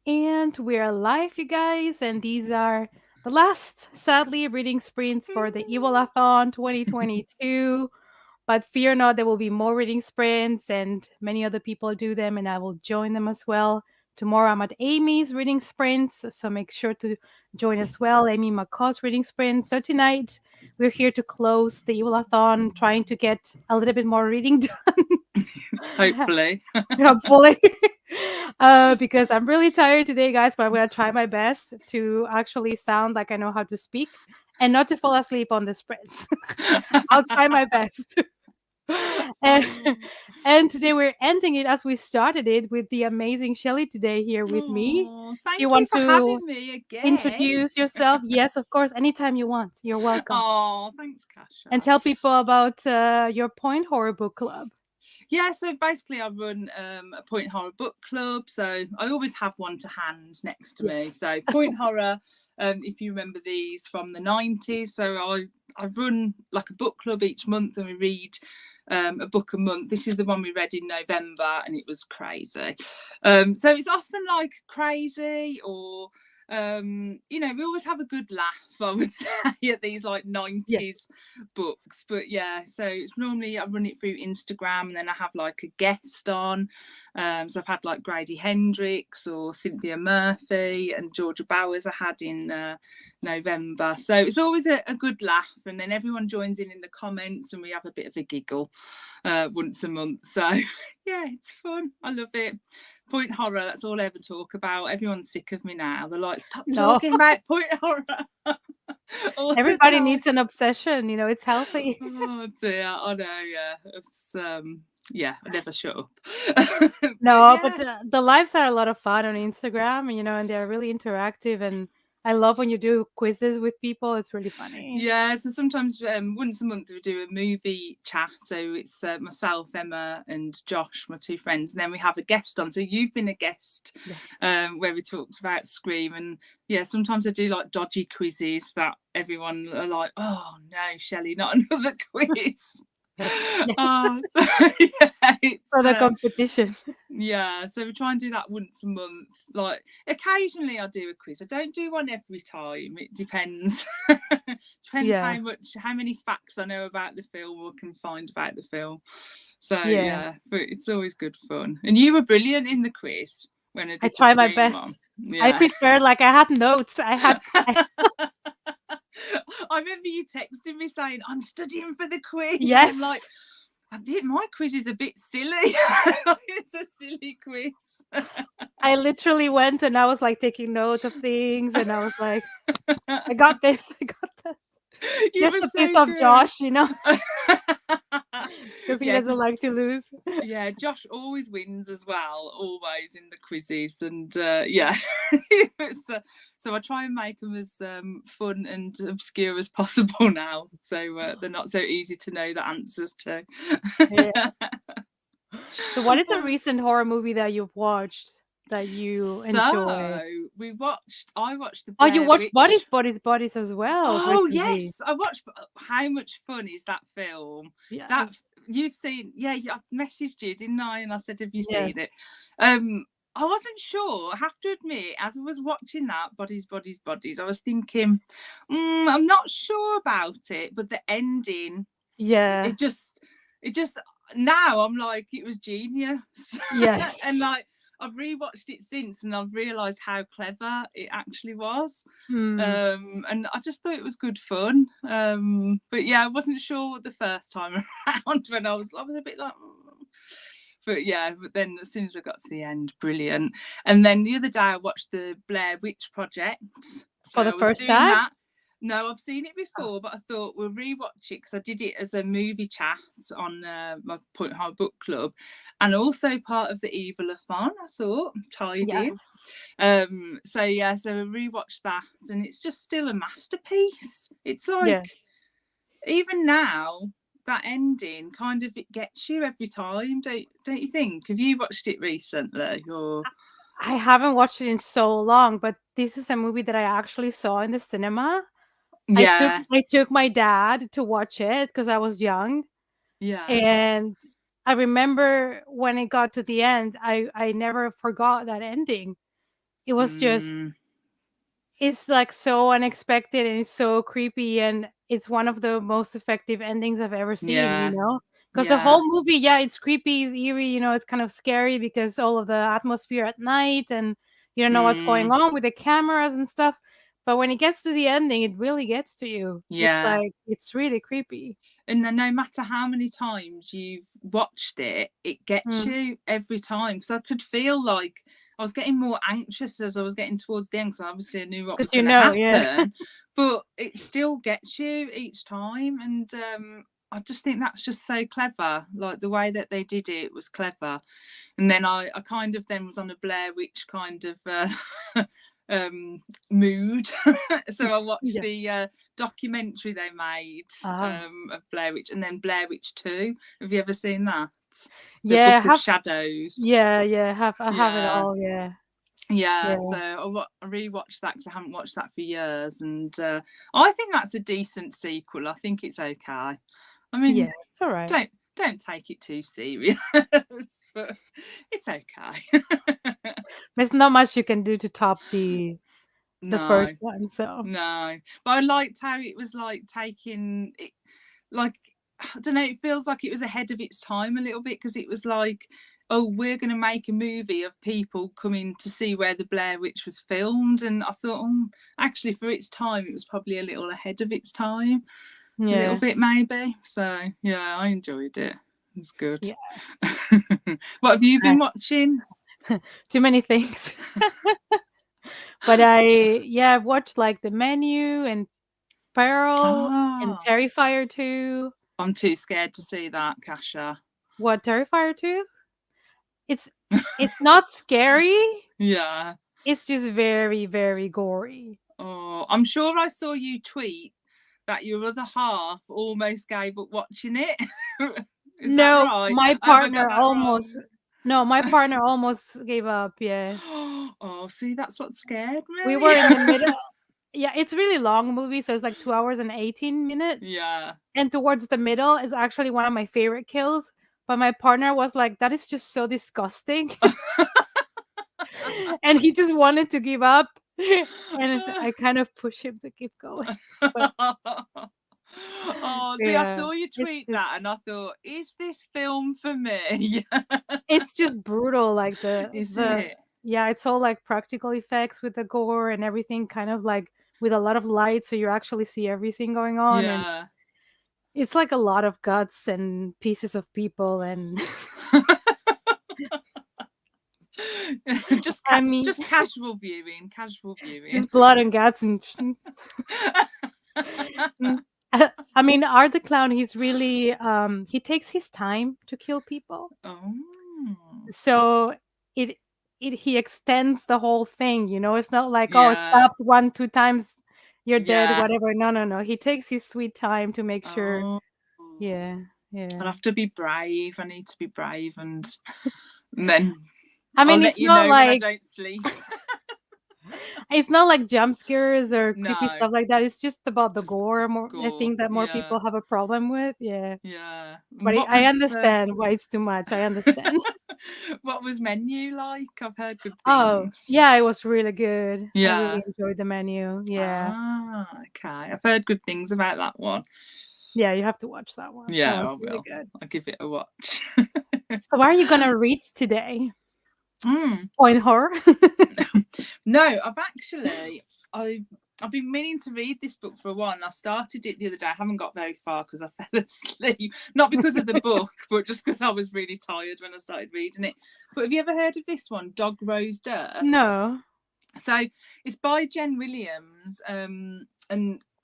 And we're live, you guys, and these are the last, sadly, reading sprints for the Evil-a-thon 2022. But fear not, there will be more reading sprints, and many other people do them, and I will join them as well. Tomorrow I'm at Amy's reading sprints, so make sure to join as well. Amy McCaw's reading sprint. So tonight we're here to close the Evil-a-thon, trying to get a little bit more reading done. Hopefully. Hopefully. Because I'm really tired today, guys, but I'm going to try my best to actually sound like I know how to speak and not to fall asleep on the sprints. I'll try my best. and, and today we're ending it as we started it with the amazing Chelley today here with me. Oh, Do you thank you want for to having me again. introduce yourself? Yes, of course, anytime you want. You're welcome. Oh, thanks, And Kasha. tell people about your Point Horror Book Club. Yeah, so basically I run a Point Horror book club, so I always have one to hand next to me. Yes. So Point Horror, if you remember these from the 90s, so I run like a book club each month and we read a book a month. This is the one we read in November and it was crazy. So it's often like crazy or we always have a good laugh, I would say, at these like 90s books. But yeah, so it's normally I run it through Instagram and then I have like a guest on. So I've had like Grady Hendrix or Cynthia Murphy and Georgia Bowers I had in November. So it's always a good laugh, and then everyone joins in the comments and we have a bit of a giggle once a month. So yeah, it's fun. I love it. Point Horror, that's all I ever talk about. Everyone's sick of me now. They're like, stop talking about Point Horror. Everybody needs an obsession, it's healthy. Oh dear, I know, yeah. It's I never shut up. No, but the lives are a lot of fun on Instagram, and they're really interactive, and I love when you do quizzes with people. It's really funny. Yeah, so sometimes once a month we do a movie chat. So it's myself, Emma, and Josh, my two friends, and then we have a guest on. So you've been a guest, Yes. where we talked about Scream, and yeah, sometimes I do like dodgy quizzes that everyone are like, "Oh no, Chelley, not another quiz." Oh, it's For the competition. yeah, so we try and do that once a month. Like occasionally I do a quiz. I don't do one every time. It depends. Depends Yeah. how many facts I know about the film or can find about the film. So Yeah. yeah, but it's always good fun. And you were brilliant in the quiz when I I did the try my Scream best. one. I Yeah. prepared, like, I had notes. I remember you texting me saying, I'm studying for the quiz. And I'm like, Yes. my quiz is a bit silly. It's a silly quiz. I literally went and I was like taking notes of things, and I was like, I got this. I got that. You Just were to piss so off good. Josh, because he Yeah, doesn't like to lose. yeah, Josh always wins as well, always in the quizzes, and yeah, so I try and make them as fun and obscure as possible now, so they're not so easy to know the answers to. Yeah. So, what is a recent horror movie that you've watched that you So enjoyed? I watched the Oh, you Blair watched Witch. Bodies as well Oh recently. yes, I watched. How much fun is that film? That Yes. you've seen? Yeah, I messaged you, didn't I? And I said, "Have you seen Yes. it?" I wasn't sure. I have to admit, as I was watching that Bodies, I was thinking, I'm not sure about it. But the ending, Yeah. it just now I'm like, it was genius, and Yes. like I've rewatched it since, and I've realised how clever it actually was. Hmm. And I just thought it was good fun. But yeah, I wasn't sure the first time around when I was a bit like. But yeah, but then as soon as I got to the end, brilliant. And then the other day I watched the Blair Witch Project. So For the I was first doing time? that. No, I've seen it Oh, before, but I thought we'll rewatch it because I did it as a movie chat on my Point Hard Book Club, and also part of the Evil-a-thon. I thought tied yes. in. So yeah, so we rewatched that, and it's just still a masterpiece. It's like Yes. even now that ending kind of it gets you every time, don't you think? Have you watched it recently or? I haven't watched it in so long, but this is a movie that I actually saw in the cinema. I took Yeah, I took my dad to watch it because I was young, yeah. and I remember when it got to the end, I never forgot that ending. it was just it's like so unexpected and it's so creepy, and it's one of the most effective endings I've ever seen, Yeah. because the whole Yeah. movie, yeah, it's creepy, it's eerie, it's kind of scary because all of the atmosphere at night, and you don't know what's going Mm, on with the cameras and stuff. But when it gets to the ending, it really gets to you. It's yeah. like it's really creepy. And then no matter how many times you've watched it, it gets Mm. you every time. Because I could feel like I was getting more anxious as I was getting towards the end, because obviously I knew what was Because going to yeah. happen. But it still gets you each time. And I just think that's just so clever. Like the way that they did it was clever. And then I kind of then was on a Blair Witch kind of mood. So I watched Yeah. the documentary they made Ah. of Blair Witch, and then Blair Witch 2. Have you ever seen that? The Yeah, Book of Shadows. yeah, I have it Yeah. all, yeah. Yeah, Yeah. so I rewatched that because I haven't watched that for years, and I think that's a decent sequel. I think it's okay. I mean, Yeah, it's all right. don't take it too serious, but it's okay. There's not much you can do to top the No, first one, so no, but I liked how it was like taking it, like I don't know. It feels like it was ahead of its time a little bit, because it was like, oh, we're going to make a movie of people coming to see where the Blair Witch was filmed, and I thought, actually, for its time, it was probably a little ahead of its time, a little yeah. bit maybe. So yeah, I enjoyed it. It was good. Yeah. What have you been watching? Too many things. But I've watched like The Menu and Feral and Ah, Terrifier 2. I'm too scared to see that, Kasha. What, Terrifier 2? It's it's not scary. Yeah. It's just very, very gory. Oh, I'm sure I saw you tweet that your other half almost gave up watching it. Is that No, right? my Have I got partner that wrong? almost No, my partner almost gave up, yeah. Oh, see, that's what scared We me. were in the middle. Yeah, it's a really long movie, so it's like 2 hours and 18 minutes. Yeah. And towards the middle is actually one of my favorite kills. But my partner was like, that is just so disgusting. And he just wanted to give up. And I kind of push him to keep going. But Oh, see, I yeah, saw you it's tweet just that and I thought, is this film for me? it's just brutal. Like Is the it? yeah, it's all like practical effects with the gore and everything, kind of like with a lot of light, so you actually see everything going on. And Yeah. it's like a lot of guts and pieces of people, and I mean, Just casual viewing, casual viewing. just blood and guts and Mm. I mean, Art the Clown, he's really he takes his time to kill people. Oh. So it he extends the whole thing, It's not like, oh, Yeah. stabbed 1, 2 times, you're dead, Yeah. whatever. No, no, no. He takes his sweet time to make sure. Oh. Yeah, I'll yeah. have to be brave. I need to be brave, and then I I'll mean, let you know when I don't sleep. it's not like jump scares or creepy No, stuff like that. It's just about the just gore more. I gore. think that more Yeah. people have a problem with. Yeah. Yeah. But And what I was understand why it's too much. I understand. what was Menu like? I've heard good Oh, things. yeah, it was really good. I really Yeah. enjoyed The Menu. Yeah. Ah, okay. I've heard good things about that one. Yeah, you have to watch that one. That Yeah, I one's really will. good. I'll give it a watch. So what are you gonna read today? Mm. Point horror? No, I've been meaning to read this book for a while, and I started it the other day. I haven't got very far because I fell asleep. Not because of the book, but just because I was really tired when I started reading it. But have you ever heard of this one, Dog Rose Dirt? No. So it's by Jen Williams, and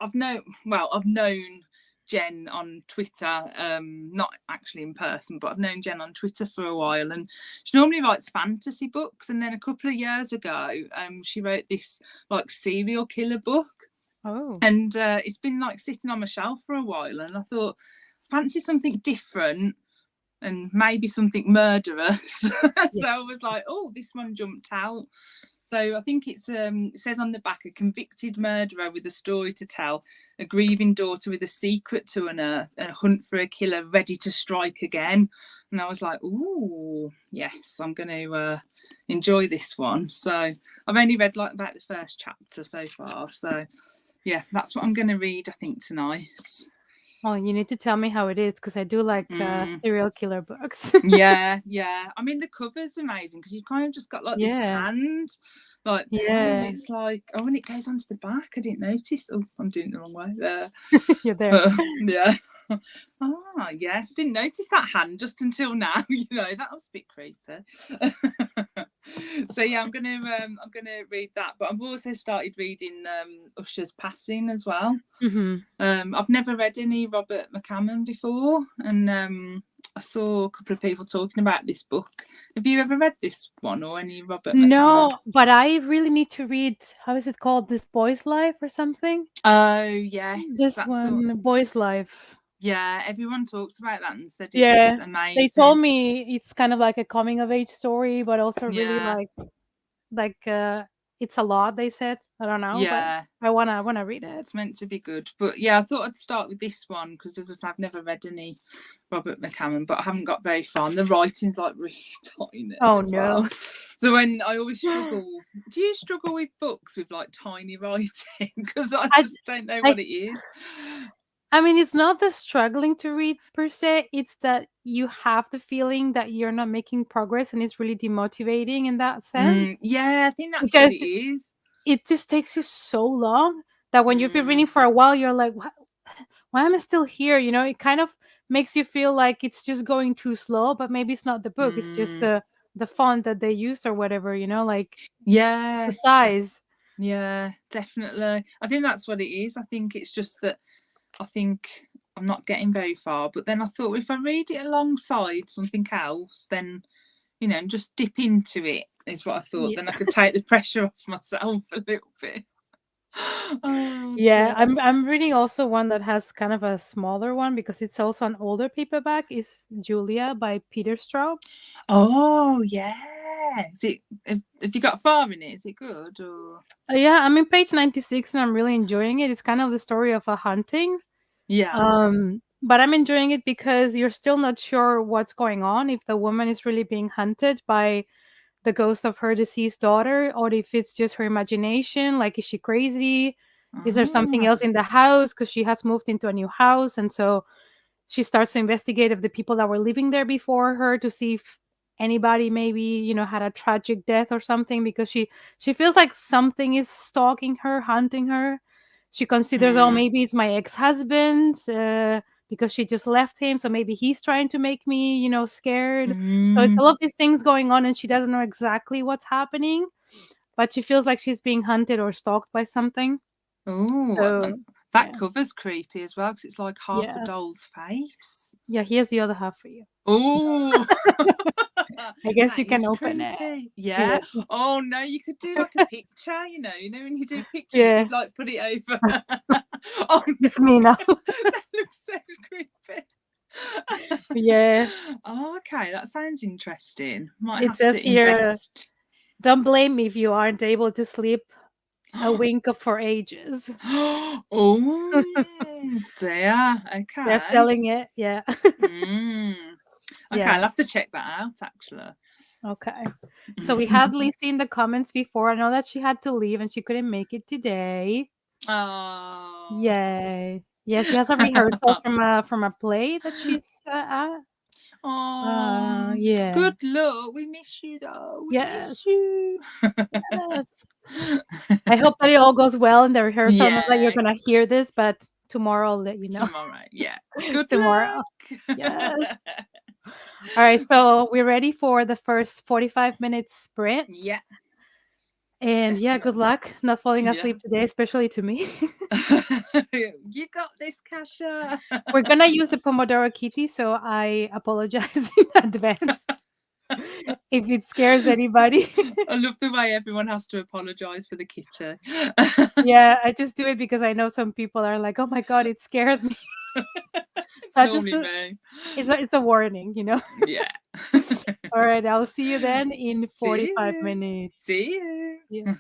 I've known Jen on Twitter, not actually in person, but I've known Jen on Twitter for a while, and she normally writes fantasy books. And then a couple of years ago, she wrote this like serial killer book, Oh. and it's been like sitting on my shelf for a while, and I thought, fancy something different and maybe something murderous. Yeah. So I was like, oh, this one jumped out. So I think it says on the back, a convicted murderer with a story to tell, a grieving daughter with a secret to unearth, and a hunt for a killer ready to strike again. And I was like, ooh, yes, I'm going to enjoy this one. So I've only read like about the first chapter so far. So yeah, that's what I'm going to read, I think, tonight. Oh, you need to tell me how it is because I do like serial killer books. Yeah. I mean, the cover's amazing because you've kind of just got like this Yeah. hand like there, and Yeah. it's like, oh, and it goes onto the back. I didn't notice. Oh, I'm doing it the wrong way there. You're there. Yeah. Ah, yes, didn't notice that hand just until now. You know, that was a bit creepy. So yeah, I'm gonna read that, but I've also started reading Usher's Passing as well. I've never read any Robert McCammon before, and I saw a couple of people talking about this book. Have you ever read this one or any Robert McCammon? No, but I really need to read, how is it called? This Boy's Life or something? Oh yes, This that's one, Boy's Life. Yeah, everyone talks about that and said it's Yeah. amazing. They told me it's kind of like a coming of age story, but also really Yeah. like it's a lot, they said. I don't know, Yeah. but I wanna read it. It's meant to be good. But yeah, I thought I'd start with this one because, as I said, I've never read any Robert McCammon, but I haven't got very far. And the writing's like really tiny Oh as no. well. So when I always struggle, do you struggle with books with like tiny writing? Because I just don't know what it is. I mean, it's not the struggling to read per se, it's that you have the feeling that you're not making progress and it's really demotivating in that sense. Yeah, I think that's what it Because is. it just takes you so long that when you've been reading for a while, you're like, why am I still here? You know, it kind of makes you feel like it's just going too slow, but maybe it's not the book, it's just the font that they used or whatever, you know, like Yeah. the size. Yeah, definitely. I think that's what it is. I think it's just that I think I'm not getting very far. But then I thought if I read it alongside something else, then, you know, just dip into it is what I thought. Yeah. Then I could take the pressure off myself a little bit. Oh, Yeah, dear. I'm reading also one that has kind of a smaller one because it's also an older paperback. Is Julia by Peter Straub. Oh, yeah. Is it? Have you got far in it? Is it good? Or Yeah, I'm in page 96 and I'm really enjoying it. It's kind of the story of a hunting. yeah. But I'm enjoying it because you're still not sure what's going on, if the woman is really being hunted by the ghost of her deceased daughter, or if it's just her imagination. Like, is she crazy? Is there something else in the house? Because she has moved into a new house. And so she starts to investigate of the people that were living there before her to see if anybody maybe, you know, had a tragic death or something, because she feels like something is stalking her, hunting her. She considers, oh, maybe it's my ex-husband, because she just left him, so maybe he's trying to make me, you know, scared. So it's all of these things going on and she doesn't know exactly what's happening, but she feels like she's being hunted or stalked by something. Oh, So that yeah, cover's creepy as well because it's like half a yeah, doll's face. yeah, here's the other half for you. Oh, I guess that you can is open it. creepy. Yeah. Yeah. Oh no, you could do like a picture. You know when you do picture, you Yeah. could like put it over. Oh no, It's me now. that looks so creepy. Yeah. Oh, okay, that sounds interesting. Might It have says to here, invest. don't blame me if you aren't able to sleep a wink for ages. Oh dear. They're Okay. selling it. Yeah. Mm. Okay, I'll Yeah. have to check that out actually. Okay. So we had Lizzie in the comments before. I know that she had to leave and she couldn't make it today. Oh. Yay. Yeah, she has a rehearsal from a play that she's at. Oh. Yeah. Good luck. We miss you though. We miss Yes. you. Yes. I hope that it all goes well in the rehearsal. Not that you're Yeah. gonna hear this, but tomorrow I'll let you know. Tomorrow. Yeah. Good Tomorrow. luck. Yes. All right, so we're ready for the first 45-minute sprint. Yeah. And yeah, good Definitely. luck not falling asleep Yes. today, especially to me. You got this, Kasha. We're gonna use the Pomodoro Kitty, so I apologize in advance if it scares anybody. I love the way everyone has to apologise for the kitty. Yeah, I just do it because I know some people are like, "Oh my god, it scared me." It's So I just normally do. me. It's a warning, you know. Yeah. All right, I'll see you then in See 45 you. minutes. See you. Yeah.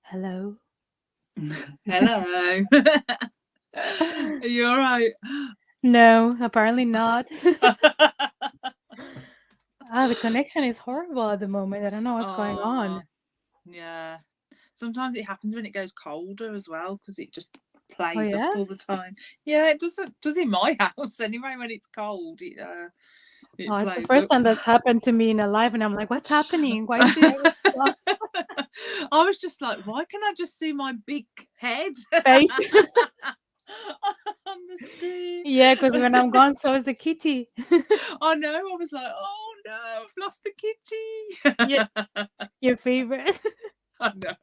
Hello. Hello. Are you all right? No, apparently not. The connection is horrible at the moment. I don't know what's going Oh, on. yeah. Sometimes it happens when it goes colder as well because it just Oh plays up yeah? all the time. Yeah, it does in my house anyway. When it's cold, Oh, it it's the plays first up. time that's happened to me in a life, and I'm like, what's happening? Why is it on I was just like, why can I just see my big head face? on the screen? Yeah, because when I'm gone, so is the kitty. I know. I was like, oh no, I've lost the Yeah, kitty. your favorite. I know.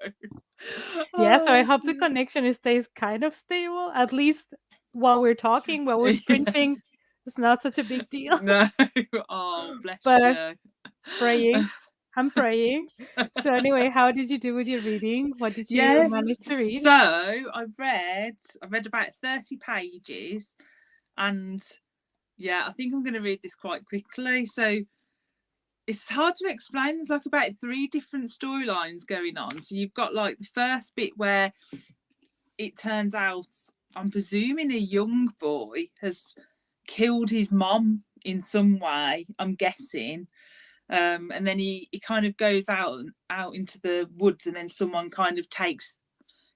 Yeah, so I Oh hope the dear. connection stays kind of stable, at least while we're talking, while we're Yeah. sprinting. It's not such a big deal. No. Oh, bless But you. praying. I'm praying. So anyway, how did you do with your reading? What did you Yes. manage to read? So I read about 30 pages, and yeah, I think I'm going to read this quite quickly. So it's hard to explain. There's like about 3 different storylines going on. So you've got like the first bit where it turns out, I'm presuming a young boy has killed his mom in some way, I'm guessing. And then he kind of goes out into the woods, and then someone kind of takes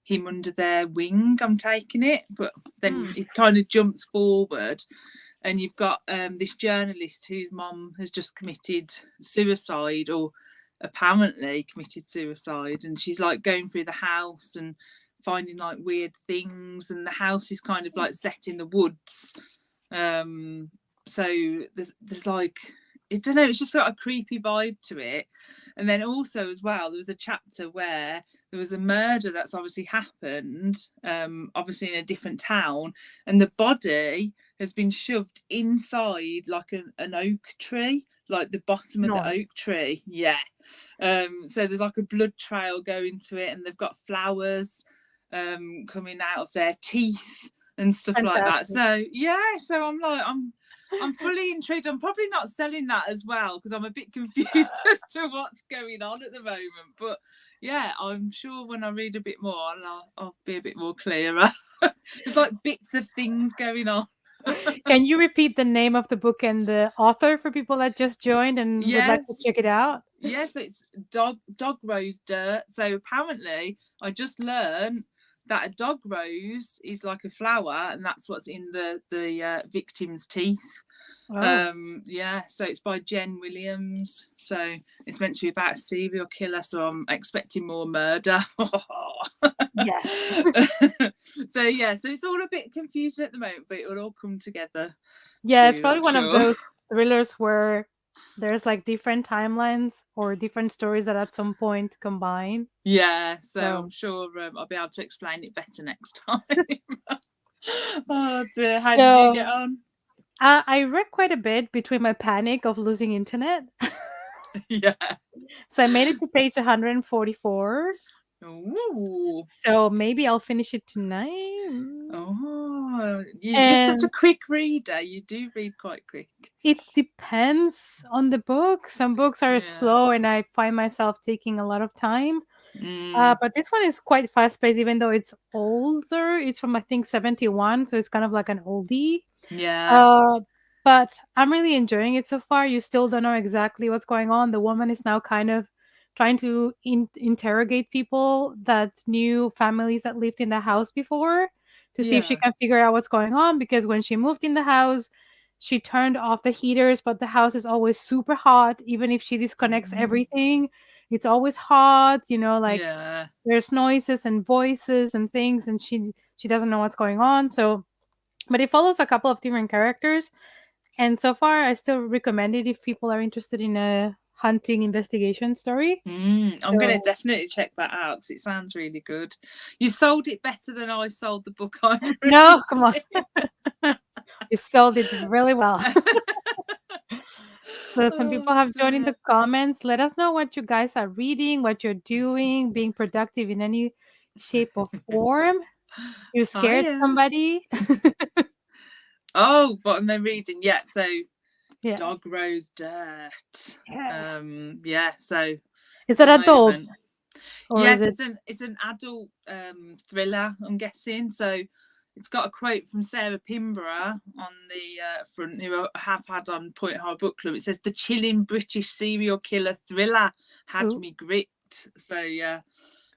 him under their wing, I'm taking it. But then Hmm. it kind of jumps forward, and you've got this journalist whose mom has just committed suicide, or apparently committed suicide, and she's like going through the house and finding like weird things, and the house is kind of like set in the woods. So there's like, I don't know, it's just got a creepy vibe to it. And then also as well, there was a chapter where there was a murder that's obviously happened, obviously in a different town, and the body has been shoved inside like an oak tree, like the bottom of the No. oak tree. Yeah. So there's like a blood trail going to it, and they've got flowers coming out of their teeth and stuff like that. Fantastic. So yeah, so I'm fully intrigued. I'm probably not selling that as well because I'm a bit confused as to what's going on at the moment. But yeah, I'm sure when I read a bit more, I'll be a bit more clearer. There's like bits of things going on. Can you repeat the name of the book and the author for people that just joined and would like to check Yes. it out? Yes, it's dog rose dirt. So apparently, I just learned that a dog rose is like a flower, and that's what's in the victim's teeth. Oh, Yeah, so it's by Jen Williams. So it's meant to be about a serial killer. So I'm expecting more murder. yes. So yeah, so it's all a bit confusing at the moment, but it will all come together Yeah, it's soon, I'm probably one of sure. those thrillers where there's like different timelines or different stories that at some point combine. Yeah, so I'm So, sure I'll be able to explain it better next time. Oh dear, how did you get so on? I read quite a bit between my panic of losing internet. Yeah. So I made it to page 144. Ooh. So maybe I'll finish it tonight. Oh, you're such a And quick reader. You do read quite quick. it depends on the book. Some books are Yeah. slow and I find myself taking a lot of time. Mm, But this one is quite fast paced, even though it's older. It's from, I think, 71. So it's kind of like an oldie. yeah. Uh, but I'm really enjoying it so far. You still don't know exactly what's going on. The woman is now kind of trying to interrogate people that knew families that lived in the house before to see if she Yeah. can figure out what's going on. Because when she moved in the house, she turned off the heaters, but the house is always super hot. Even if she disconnects Mm, everything, it's always hot. Like yeah. there's noises and voices and things, and she doesn't know what's going on. So, but it follows a couple of different characters, and so far, I still recommend it if people are interested in a hunting investigation story. I'm going to So, definitely check that out because it sounds really good. You sold it better than I sold the book I'm no, reading. come on. You sold it really well. So, some people Oh have joined in dear. the comments. Let us know what you guys are reading, what you're doing, being productive in any shape or form. You scared Hiya. somebody? Oh, what am I reading? Yeah, so Yeah. Dog Rose Dirt. Yeah. Yeah, so Is at that the adult? moment. or is Yes, it? it's an adult thriller, I'm guessing. So it's got a quote from Sarah Pinborough on the front, who I have had on Point Hard Book Club. It says, "The chilling British serial killer thriller had Ooh. me gripped." So yeah,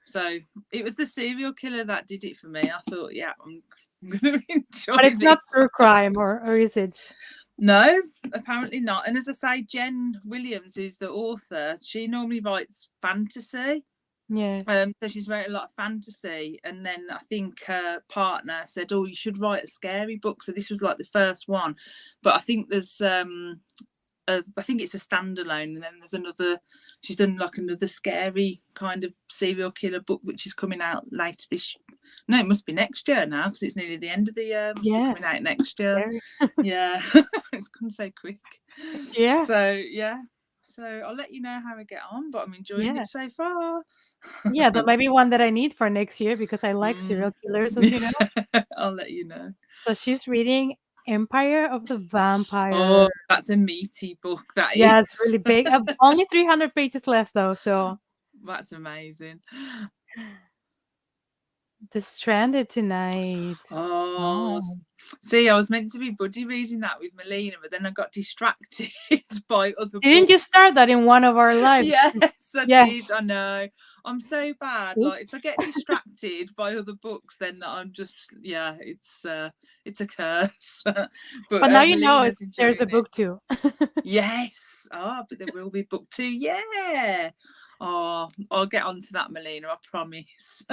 so it was the serial killer that did it for me. I thought, yeah, I'm going to But enjoy it's not this. true crime, or is it? No, apparently not. And as I say, Jen Williams, who's the author, she normally writes fantasy. Yeah. So she's wrote a lot of fantasy, and then I think her partner said, "Oh, you should write a scary book." So this was like the first one, but I think there's, I think it's a standalone, and then there's another. She's done like another scary kind of serial killer book, which is coming out later this. No, it must be next year now because it's nearly the end of the year. It must be Yeah. coming out next year. Very. Yeah, it's come so quick. Yeah. So yeah, so I'll let you know how I get on, but I'm enjoying Yeah. it so far. Yeah, that might be one that I need for next year because I like serial killers, as you know. I'll let you know. So she's reading Empire of the Vampire. Oh, that's a meaty book, that Yeah, it's is. really big. Only 300 pages left though, so That's amazing. The Stranded tonight. Oh, Oh. see, I was meant to be buddy reading that with Melina, but then I got distracted by other Didn't you start books. that in one of our lives? Yes, I did. Yes. I know. I'm so bad. Like if I Oops. get distracted by other books, then I'm just, yeah, it's a curse. But But now you know Melina's there's a enjoying it. book too. Yes. Oh, but there will be book 2. Yeah. Oh, I'll get onto that, Melina. I promise.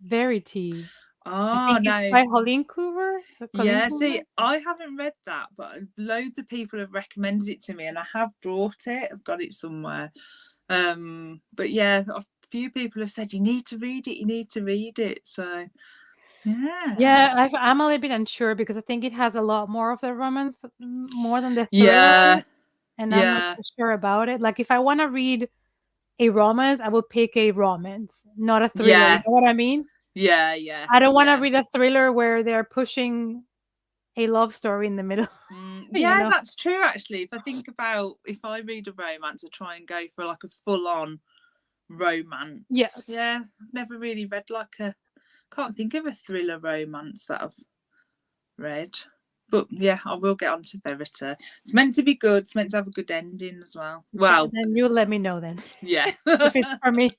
Verity. I Oh think it's no. by Colleen Hoover. Colleen Yeah, see, Hoover. I haven't read that, but loads of people have recommended it to me, and I have brought it. I've got it somewhere. But yeah, a few people have said you need to read it. You need to read it. So yeah, Yeah, I'm a little bit unsure because I think it has a lot more of the romance, more than the thriller, yeah, and I'm not yeah, so sure about it. Like if I want to read a romance, I will pick a romance, not a thriller. You yeah, know what I mean? yeah, yeah, I don't want to yeah. read a thriller where they're pushing a love story in the middle, you Yeah, know? that's true. Actually, if I think about if I read a romance, I try and go for like a full-on romance. Yes. Yeah, I've never really read like a. Can't think of a thriller romance that I've read. But yeah, I will get on to Verita. It's meant to be good. It's meant to have a good ending as well. Well, Then you let me know then yeah. if it's for me.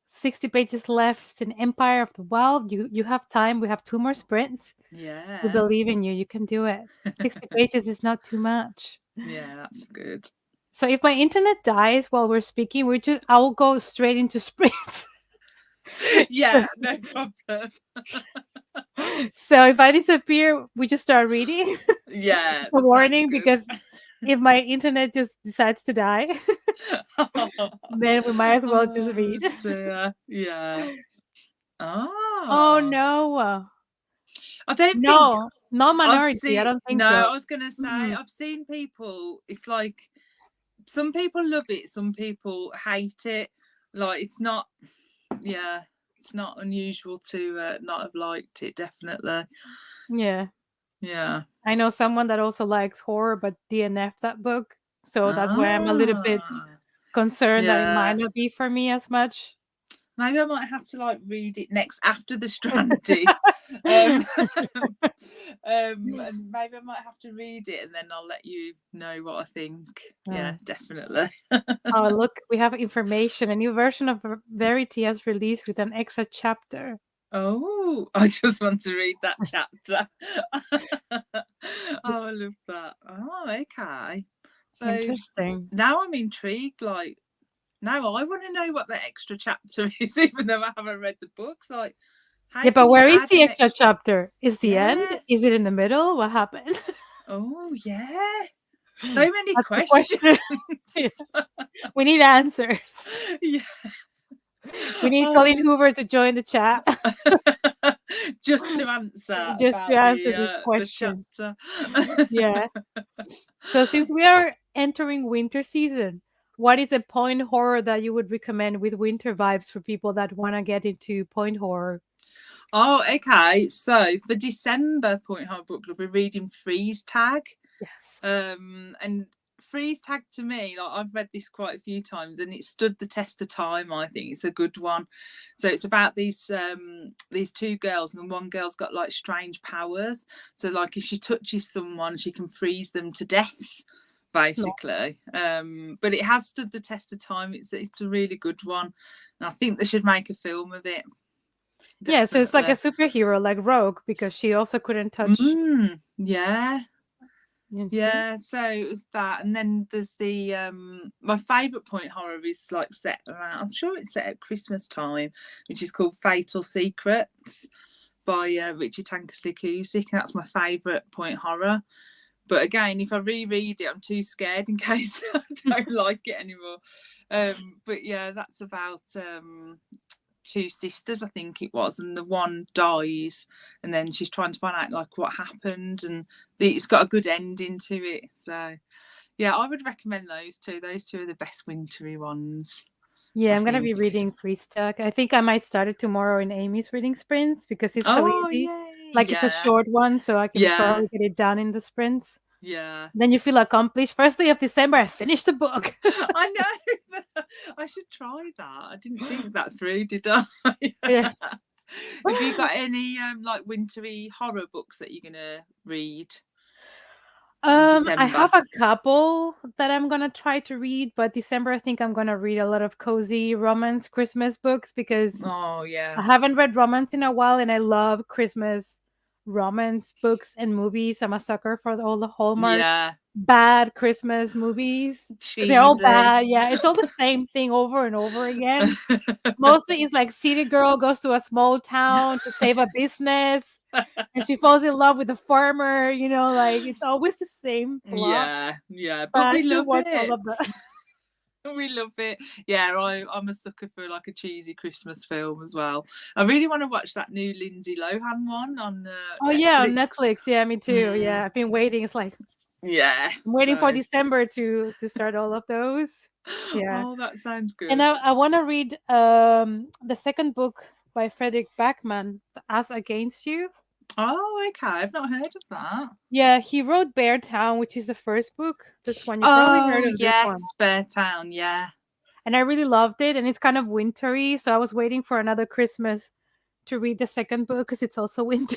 60 pages left in Empire of the Wild. You have time. We have 2 more sprints. We Yeah. believe in you. You can do it. 60 pages is not too much. Yeah, that's good. So if my internet dies while we're speaking, I will go straight into sprints. Yeah, no problem. So if I disappear, we just start reading. Yeah, A that sounds warning, good. because if my internet just decides to die, then we might as well just Oh read. dear. Yeah. Oh Oh. no. I don't think No, no I've Minority. I seen. don't think No, so. I was gonna say Mm-mm. I've seen people. It's like some people love it, some people hate it. Like it's not. Yeah, it's not unusual to not have liked it. Definitely. Yeah. Yeah. I know someone that also likes horror but DNF that book. So that's why I'm a little bit Ah. concerned that it might Yeah. not be for me as much. Maybe I might have to like read it next after the Stranded, um, and maybe I might have to read it and then I'll let you know what I think. Yeah, Uh, definitely. oh, look, we have information. A new version of Verity has released with an extra chapter. Oh, I just want to read that chapter. Oh, I love that. Oh, okay. So Interesting. now I'm intrigued. Like now I want to know what the extra chapter is, even though I haven't read the books. Like, how Yeah, but can you where is add the an extra extra? chapter? Is the end? Yeah. Is it in the middle? What happened? Oh, yeah. So many That's the questions. question. Yeah. We need answers. Yeah. We need Colleen Oh. Hoover to join the chat Just to answer just to about answer this the question. chapter. Yeah. So since we are entering winter season, what is a point horror that you would recommend with winter vibes for people that want to get into point horror? Oh, okay. So for December Point Hard Book Club, we're reading Freeze Tag. Yes. And freeze tag to me, like I've read this quite a few times, and it stood the test of time. I think it's a good one. So it's about these two girls, and one girl's got like strange powers. So like if she touches someone, she can freeze them to death, No. basically. But it has stood the test of time. It's a really good one, and I think they should make a film of it. Yeah, so it's like a Definitely. superhero, like Rogue, because she also couldn't touch. Yeah. You see? Yeah, so it was that, and then there's the my favourite point horror is like set around. I'm sure it's set at Christmas time, which is called Fatal Secrets by Richard Tankersley Cusick. That's my favourite point horror. But again, if I reread it, I'm too scared in case I don't like it anymore. But yeah, that's about two sisters, I think it was, and the one dies, and then she's trying to find out like what happened, and it's got a good ending to it. So yeah, I would recommend those two. Those two are the best wintry ones, Yeah, I I'm gonna think. be reading Freeze Tag. I think I might start it tomorrow in Amy's reading sprints because it's so Oh easy. yay! Like it's a Yeah, short one, so I can yeah, probably get it done in the sprints. yeah. Then you feel accomplished. First day of December, I finished the book. I know. I should try that. I didn't think that through, did I? Yeah. Have you got any like wintry horror books that you're gonna read in I December? have a couple that I'm gonna try to read, but December I think I'm gonna read a lot of cozy romance Christmas books because Oh yeah, I haven't read romance in a while, and I love Christmas romance books and movies. I'm a sucker for all the Hallmark yeah. bad Christmas movies because they're all Cheesy. bad. Yeah, it's all the same thing over and over again. Mostly, it's like city girl goes to a small town to save a business, and she falls in love with a farmer. Like it's always the same plot. Yeah, yeah, But but I we still love watch all it. of the. We love it. Yeah, I'm a sucker for like a cheesy Christmas film as well. I really want to watch that new Lindsay Lohan one on Oh yeah, on Netflix. Netflix. Yeah, me too. Mm, Yeah, I've been waiting. It's like yeah, I'm waiting for so December to start all of those. Yeah. oh, that sounds And good. I want to read the second book by Frederick Backman, As Against You. Oh, okay. I've not heard of that. Yeah, he wrote Bear Town, which is the first book. This one you probably heard Oh, of this yes, one. Bear Town. Yeah. And I really loved it, and it's kind of wintry, so I was waiting for another Christmas to read the second book because it's also winter.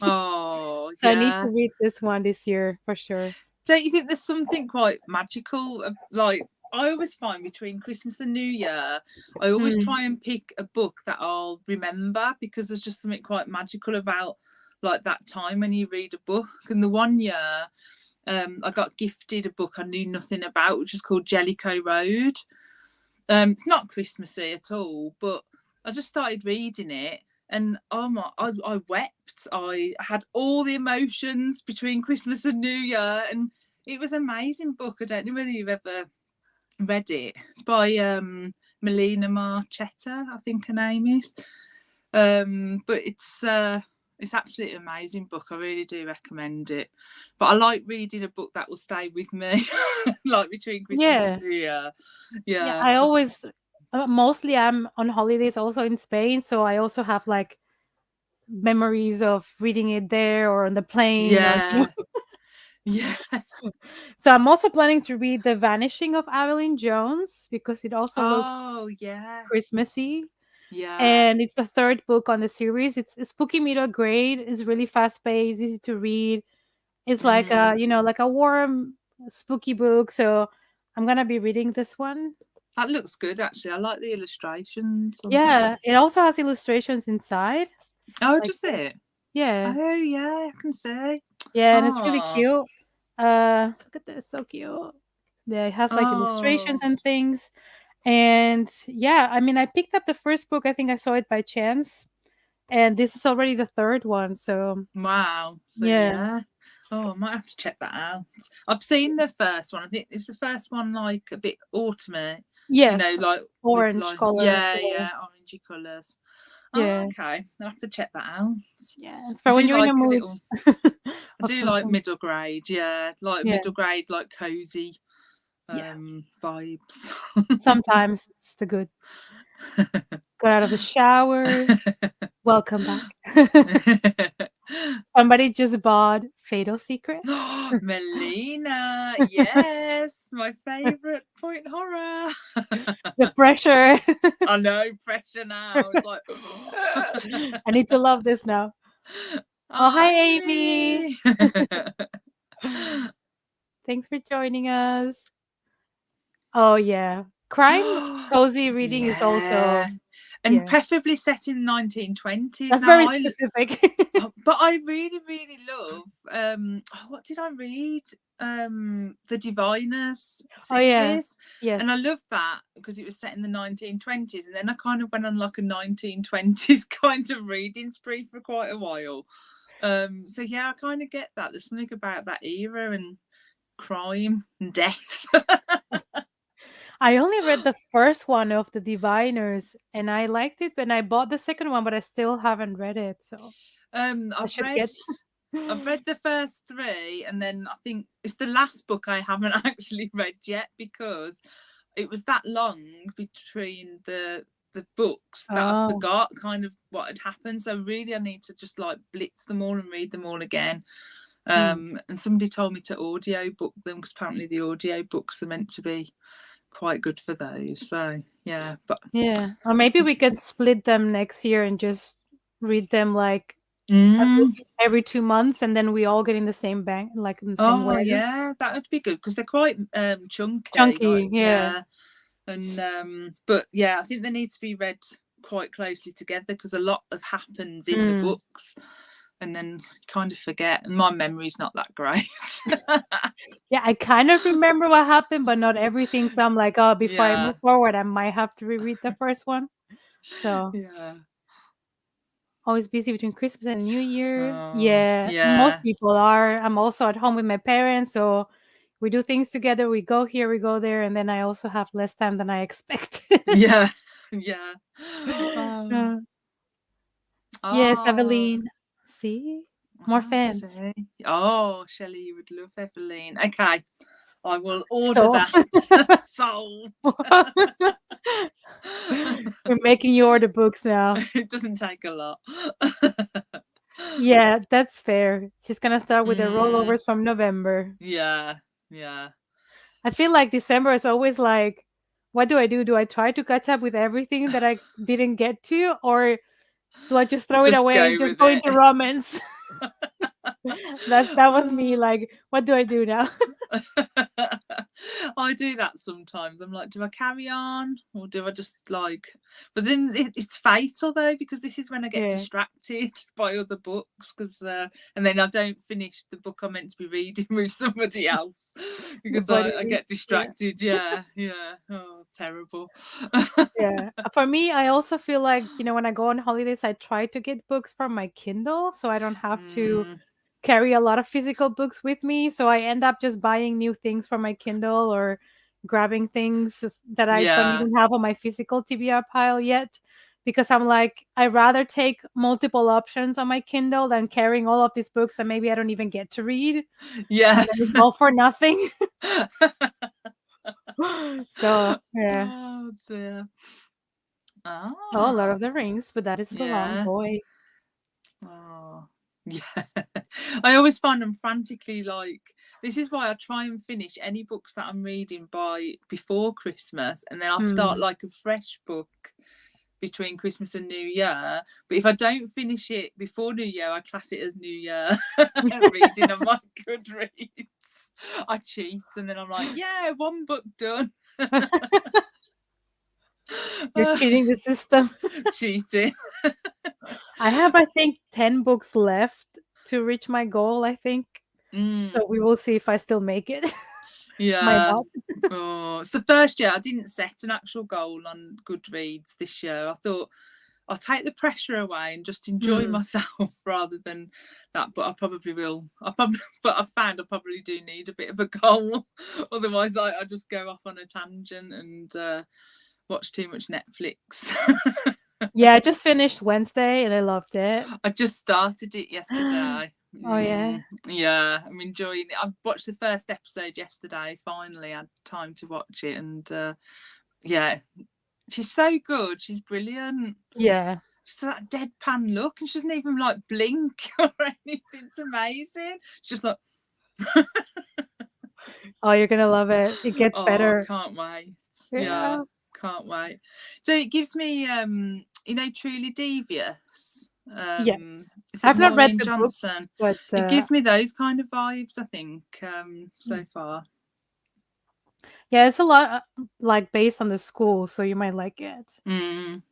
Oh, So I need yeah. to read this one this year for sure. Don't you think there's something quite magical? Like, I always find between Christmas and New Year, I always Mm. try and pick a book that I'll remember because there's just something quite magical about like that time when you read a book. And the one year, I got gifted a book I knew nothing about, which is called Jellicoe Road. It's not Christmassy at all, but I just started reading it, and oh my, I wept. I had all the emotions between Christmas and New Year, and it was an amazing book. I don't know whether you've ever read it. It's by Melina Marchetta, I think her name is. But it's absolutely amazing book. I really do recommend it. But I like reading a book that will stay with me, like between Christmas and Yeah. New Year. Yeah, Yeah, I always mostly I'm on holidays also in Spain, so I also have like memories of reading it there or on the plane or yeah, yeah. So I'm also planning to read The Vanishing of Evelyn Jones because it also looks Oh, yeah, Christmassy. yeah. And it's the third book on the series. It's a spooky middle grade. It's really fast paced, easy to read. It's like Mm. like a warm, spooky book. So I'm gonna be reading this one. That looks good, actually. I like the illustrations on that. Yeah, it also has illustrations inside. Oh, Like does it? yeah, Oh, yeah, I can see. yeah, and it's really Oh, cute. Look at this, so cute. Yeah, it has like illustrations oh, and things. And yeah, I mean, I picked up the first book. I think I saw it by chance, and this is already the third one. So wow. So, yeah, yeah. Oh, I might have to check that out. I've seen the first one. I think it's the first one like a bit autumny, yes, like with orange like colors. yeah, Yeah, yeah, orangey colours. Oh, yeah, okay. I'll have to check that out. yeah. It's I for when do you're in a like a mood little I of do like something. middle grade, yeah. Like Yeah, middle grade, like cozy yes. vibes. Sometimes it's the good. Got out of the shower. Welcome back. Somebody just bought Fatal Secrets. Melina, yes, my favourite point horror. The pressure. I know, pressure now. It's like, I need to love this now. Oh, hi, Amy. Amy. Thanks for joining us. Oh, yeah. Crime cozy reading is also, Yeah. And yeah. preferably set in 1920s. That's Now very I specific. but I really, really love what did I read? The Diviners Oh, yeah. series. And I Yes. loved that because it was set in the 1920s. And then I kind of went on like a 1920s kind of reading spree for quite a while. So yeah, I kind of get that. There's something about that era and crime and death. I only read the first one of the Diviners and I liked it when I bought the second one, but I still haven't read it. So I I've should read get. I've read the first three, and then I think it's the last book I haven't actually read yet because it was that long between the books that I Oh. forgot kind of what had happened. So really, I need to just like blitz them all and read them all again. And somebody told me to audio book them because apparently the audio books are meant to be quite good for those. So yeah, but Yeah. Or maybe we could split them next year and just read them like mm, every 2 months, and then we all get in the same bank, like in the same oh wagon. yeah, that would be good because they're quite chunky. Like Chunky, yeah. yeah, and but yeah, I think they need to be read quite closely together because a lot of happens in the books, and then you kind of forget. And my memory's not that great. Yeah, I kind of remember what happened, but not everything. So I'm like, oh, before I Yeah, move forward, I might have to reread the first one. So yeah, always busy between Christmas and New Year. oh Yeah, yeah, most people are. I'm also at home with my parents, so we do things together. We go here, we go there, and then I also have less time than I expected. yeah, yeah. Oh, Uh, yes, oh, Eveline. See? More I fans. see. Oh, Chelley, you would love Eveline. Okay, I will order So that. Sold. we're making you order books now. It doesn't take a lot. Yeah, that's fair. She's gonna start with the Mm, rollovers from November. yeah, yeah. I feel like December is always like, what do I do? Do I try to catch up with everything that I didn't get to, or do I just throw it Just away and go just with go it. into romance? That was me. Oh. Like, what do I do now? I do that sometimes. I'm like, do I carry on or do I just like? But then it's fatal though because this is when I get Yeah, distracted by other books because and then I don't finish the book I'm meant to be reading with somebody else the because buddy I read. get Yeah. distracted. Yeah, yeah. Oh, terrible. Yeah. For me, I also feel like, when I go on holidays, I try to get books from my Kindle so I don't have to Mm, carry a lot of physical books with me. So I end up just buying new things for my Kindle or grabbing things that I don't yeah, even have on my physical TBR pile yet. Because I'm like, I'd rather take multiple options on my Kindle than carrying all of these books that maybe I don't even get to read. yeah. And then it's all for nothing. So, yeah. Oh dear. Oh, Lord Ah, of the Rings, but that is so long, yeah. boy. Oh, yeah. I always find them frantically like this is why I try and finish any books that I'm reading by before Christmas and then I'll start Mm. like a fresh book between Christmas and New Year. But if I don't finish it before New Year, I class it as New Year reading on my Goodreads. I cheat and then I'm like, yeah, one book done. You're cheating the system. Cheating. I have, I think, 10 books left to reach my goal, I think. Mm, So we will see if I still make it. Might yeah. not. Oh, it's the first year I didn't set an actual goal on Goodreads this year. I thought I'll take the pressure away and just enjoy Mm. myself rather than that. But I probably will. But I found I probably do need a bit of a goal. Otherwise, I just go off on a tangent and watch too much Netflix. Yeah, I just finished Wednesday and I loved it. I just started it yesterday. Oh, yeah. Yeah, I'm enjoying it. I watched the first episode yesterday. Finally, had time to watch it, and yeah, she's so good. She's brilliant. Yeah. She's that deadpan look, and she doesn't even like blink or anything. It's amazing. She's just like, Oh, you're gonna love it. It gets oh, better. can't wait. Yeah, Yeah. can't wait. So it gives me, Truly Devious. Yes. Is it I've not read Maureen the books, Johnson? but It gives me those kind of vibes, I think, so far. yeah, it's a lot like based on the school, so you might like it. Mm.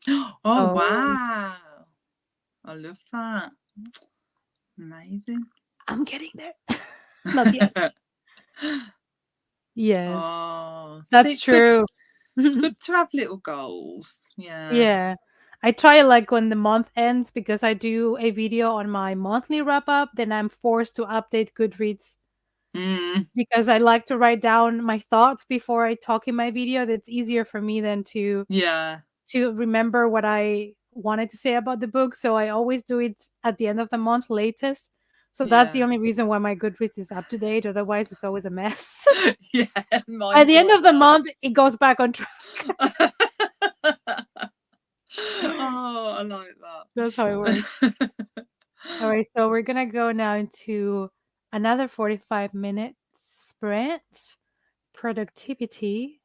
Oh, Oh, wow. I love that. Amazing. I'm getting there. Not yet. Yes, Oh, see, that's true. It's good to have little goals. Yeah. Yeah. I try like when the month ends because I do a video on my monthly wrap up, then I'm forced to update Goodreads Mm, because I like to write down my thoughts before I talk in my video. That's easier for me than yeah. to remember what I wanted to say about the book. So I always do it at the end of the month latest. So that's the Yeah. only reason why my Goodreads is up to date. Otherwise, it's always a mess. Yeah. At Mine's the end like of the month, it goes back on track. that. Oh, I like That's how it works. that. All right, so we're gonna go now into another 45-minute sprint, productivity,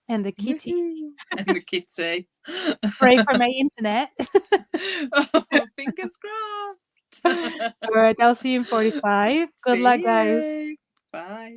and the kitty. Woohoo. And the kitty. Pray for my internet. Oh, fingers crossed. All right, I'll see you in 45. Good luck, See guys. you. Bye.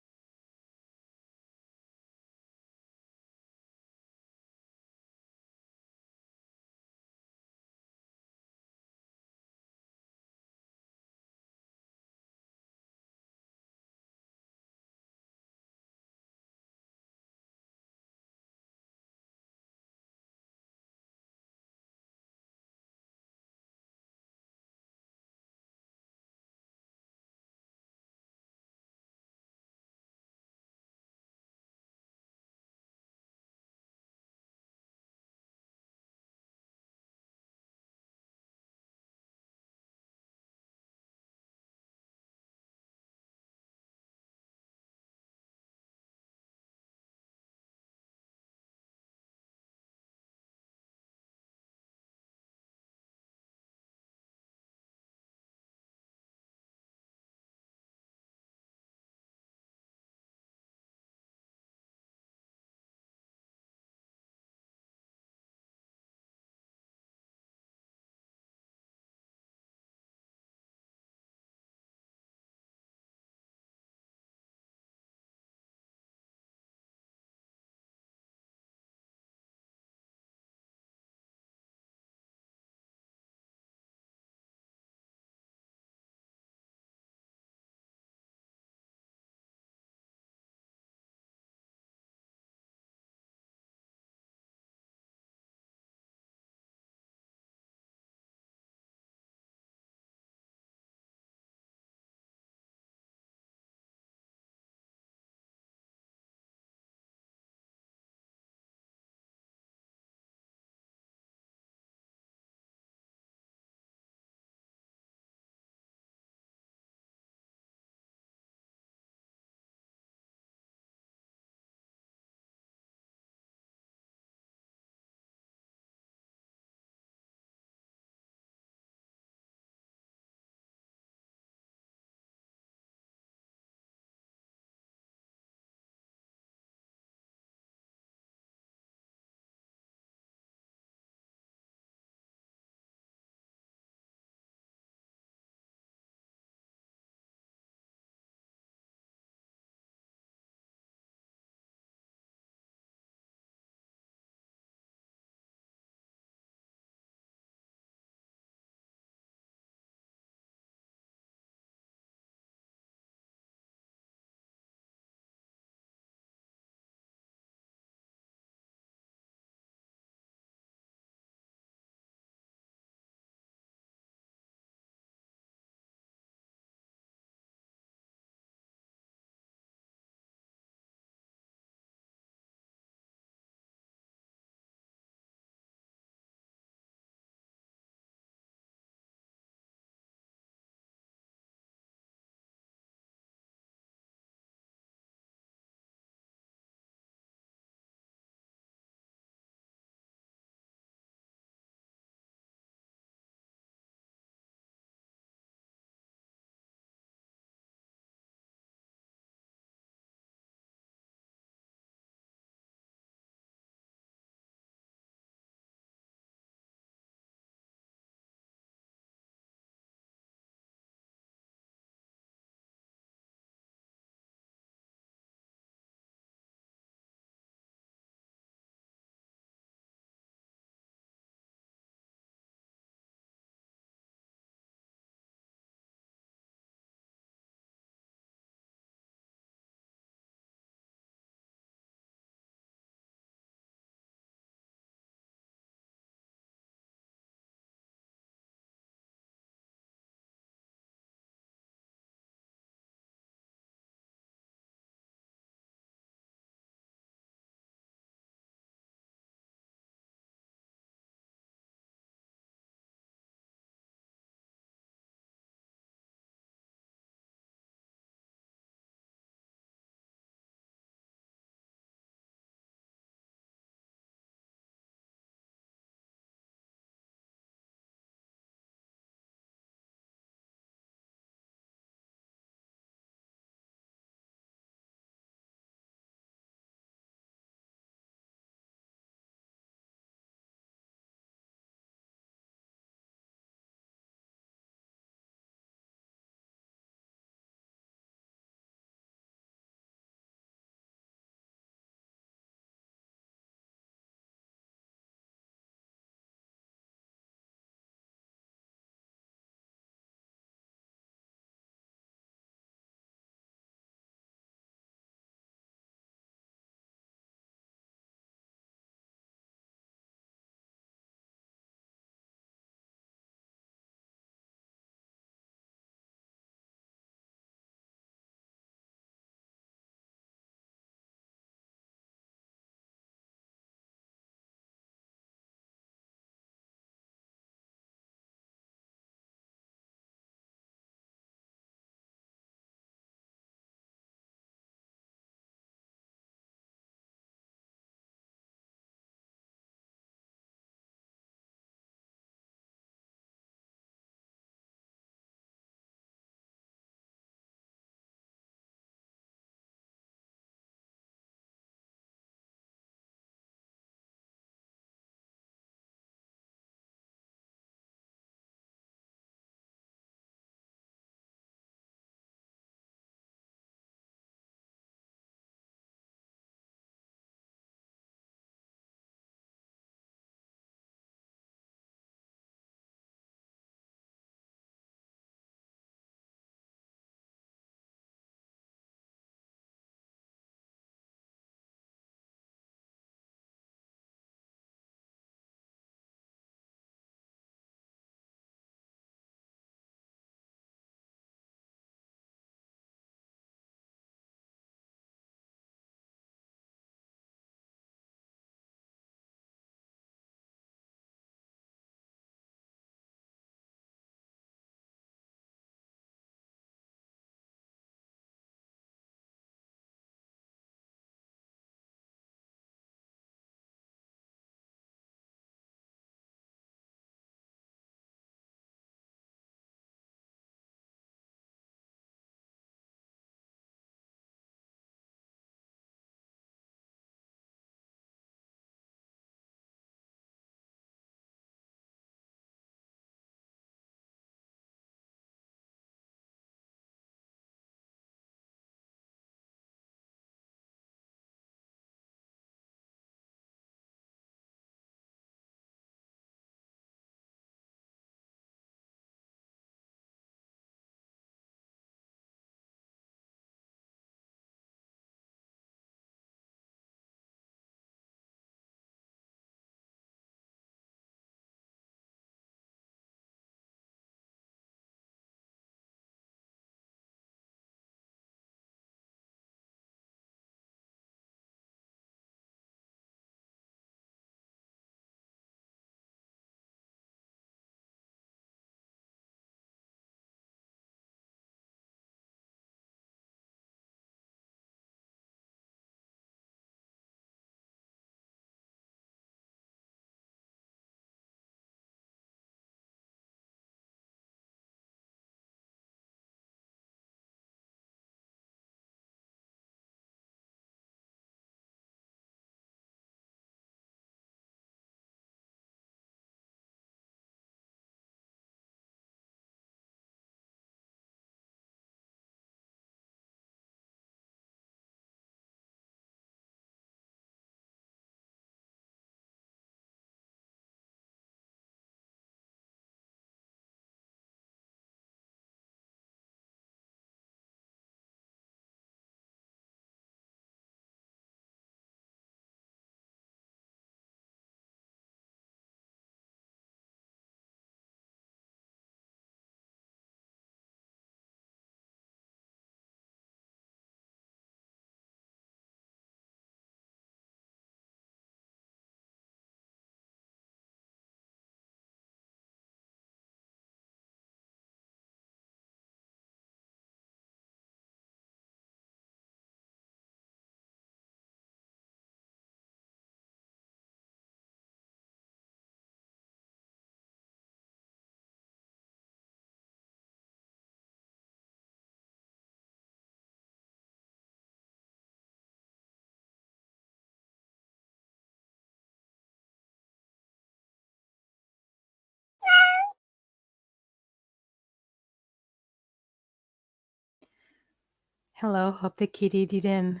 Hello, hope the kitty didn't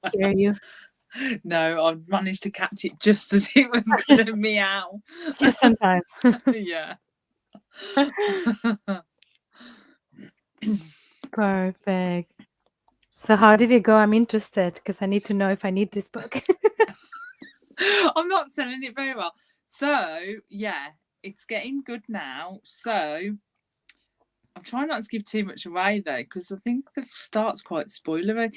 scare you. No, I managed to catch it just as it was going to meow. Just in time. Yeah. Perfect. So how did it go? I'm interested because I need to know if I need this book. I'm not selling it very well. So, yeah, it's getting good now. So, I'm trying not to give too much away though, because I think the start's quite spoilery.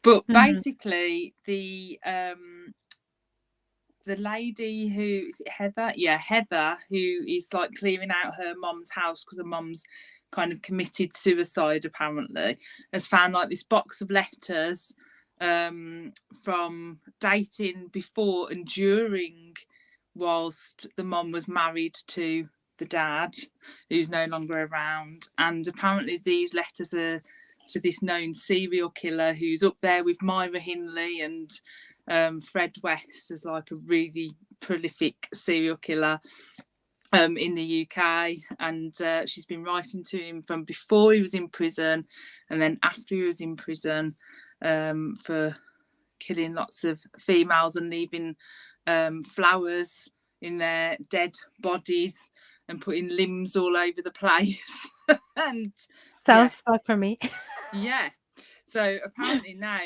But Mhm. basically, the lady who is it Heather? Yeah, Heather, who is like clearing out her mum's house because her mum's kind of committed suicide apparently, has found like this box of letters from dating before and during whilst the mum was married to the dad who's no longer around, and apparently these letters are to this known serial killer who's up there with Myra Hindley and Fred West as like a really prolific serial killer in the UK, and she's been writing to him from before he was in prison and then after he was in prison for killing lots of females and leaving flowers in their dead bodies and putting limbs all over the place. And yeah, Sounds stuck for me. yeah. So apparently now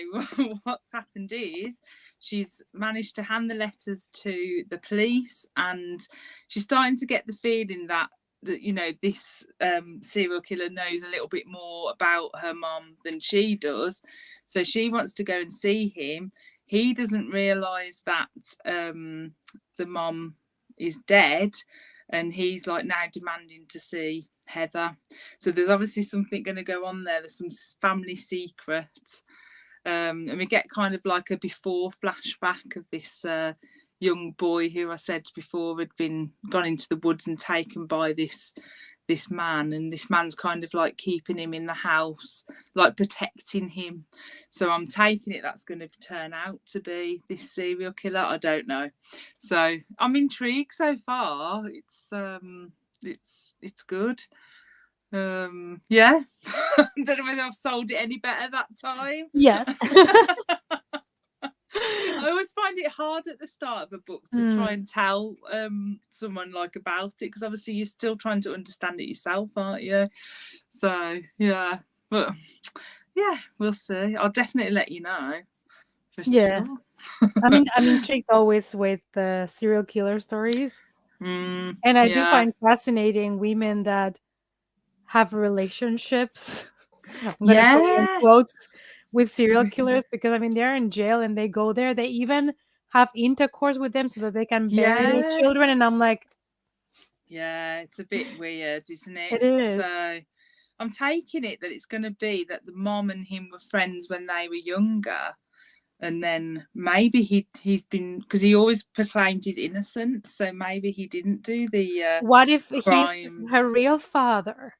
what's happened is she's managed to hand the letters to the police, and she's starting to get the feeling that this serial killer knows a little bit more about her mom than she does. So she wants to go and see him. He doesn't realise that the mom is dead, and he's like now demanding to see Heather. So there's obviously something going to go on there. There's some family secret. And we get kind of like a before flashback of this young boy who I said before had been gone into the woods and taken by this man, and this man's kind of like keeping him in the house, like protecting him. So I'm taking it that's going to turn out to be this serial killer. I don't know. So I'm intrigued so far. It's good. Yeah. I don't know whether I've sold it any better that time. Yes. I always find it hard at the start of a book to try and tell someone like about it, because obviously you're still trying to understand it yourself, aren't you? So yeah, but yeah, we'll see. I'll definitely let you know for Yeah. sure. I mean, I'm intrigued always with the serial killer stories. And I do Yeah, find fascinating women that have relationships. I'm gonna put it in yeah, quotes with serial killers because I mean they're in jail and they go there. They even have intercourse with them so that they can bury their yeah, children. And I'm like, yeah. It's a bit weird, isn't it? it is. So I'm taking it that it's going to be that the mom and him were friends when they were younger, and then maybe he's been, because he always proclaimed his innocence, so maybe he didn't do the What if he's her crimes. real father?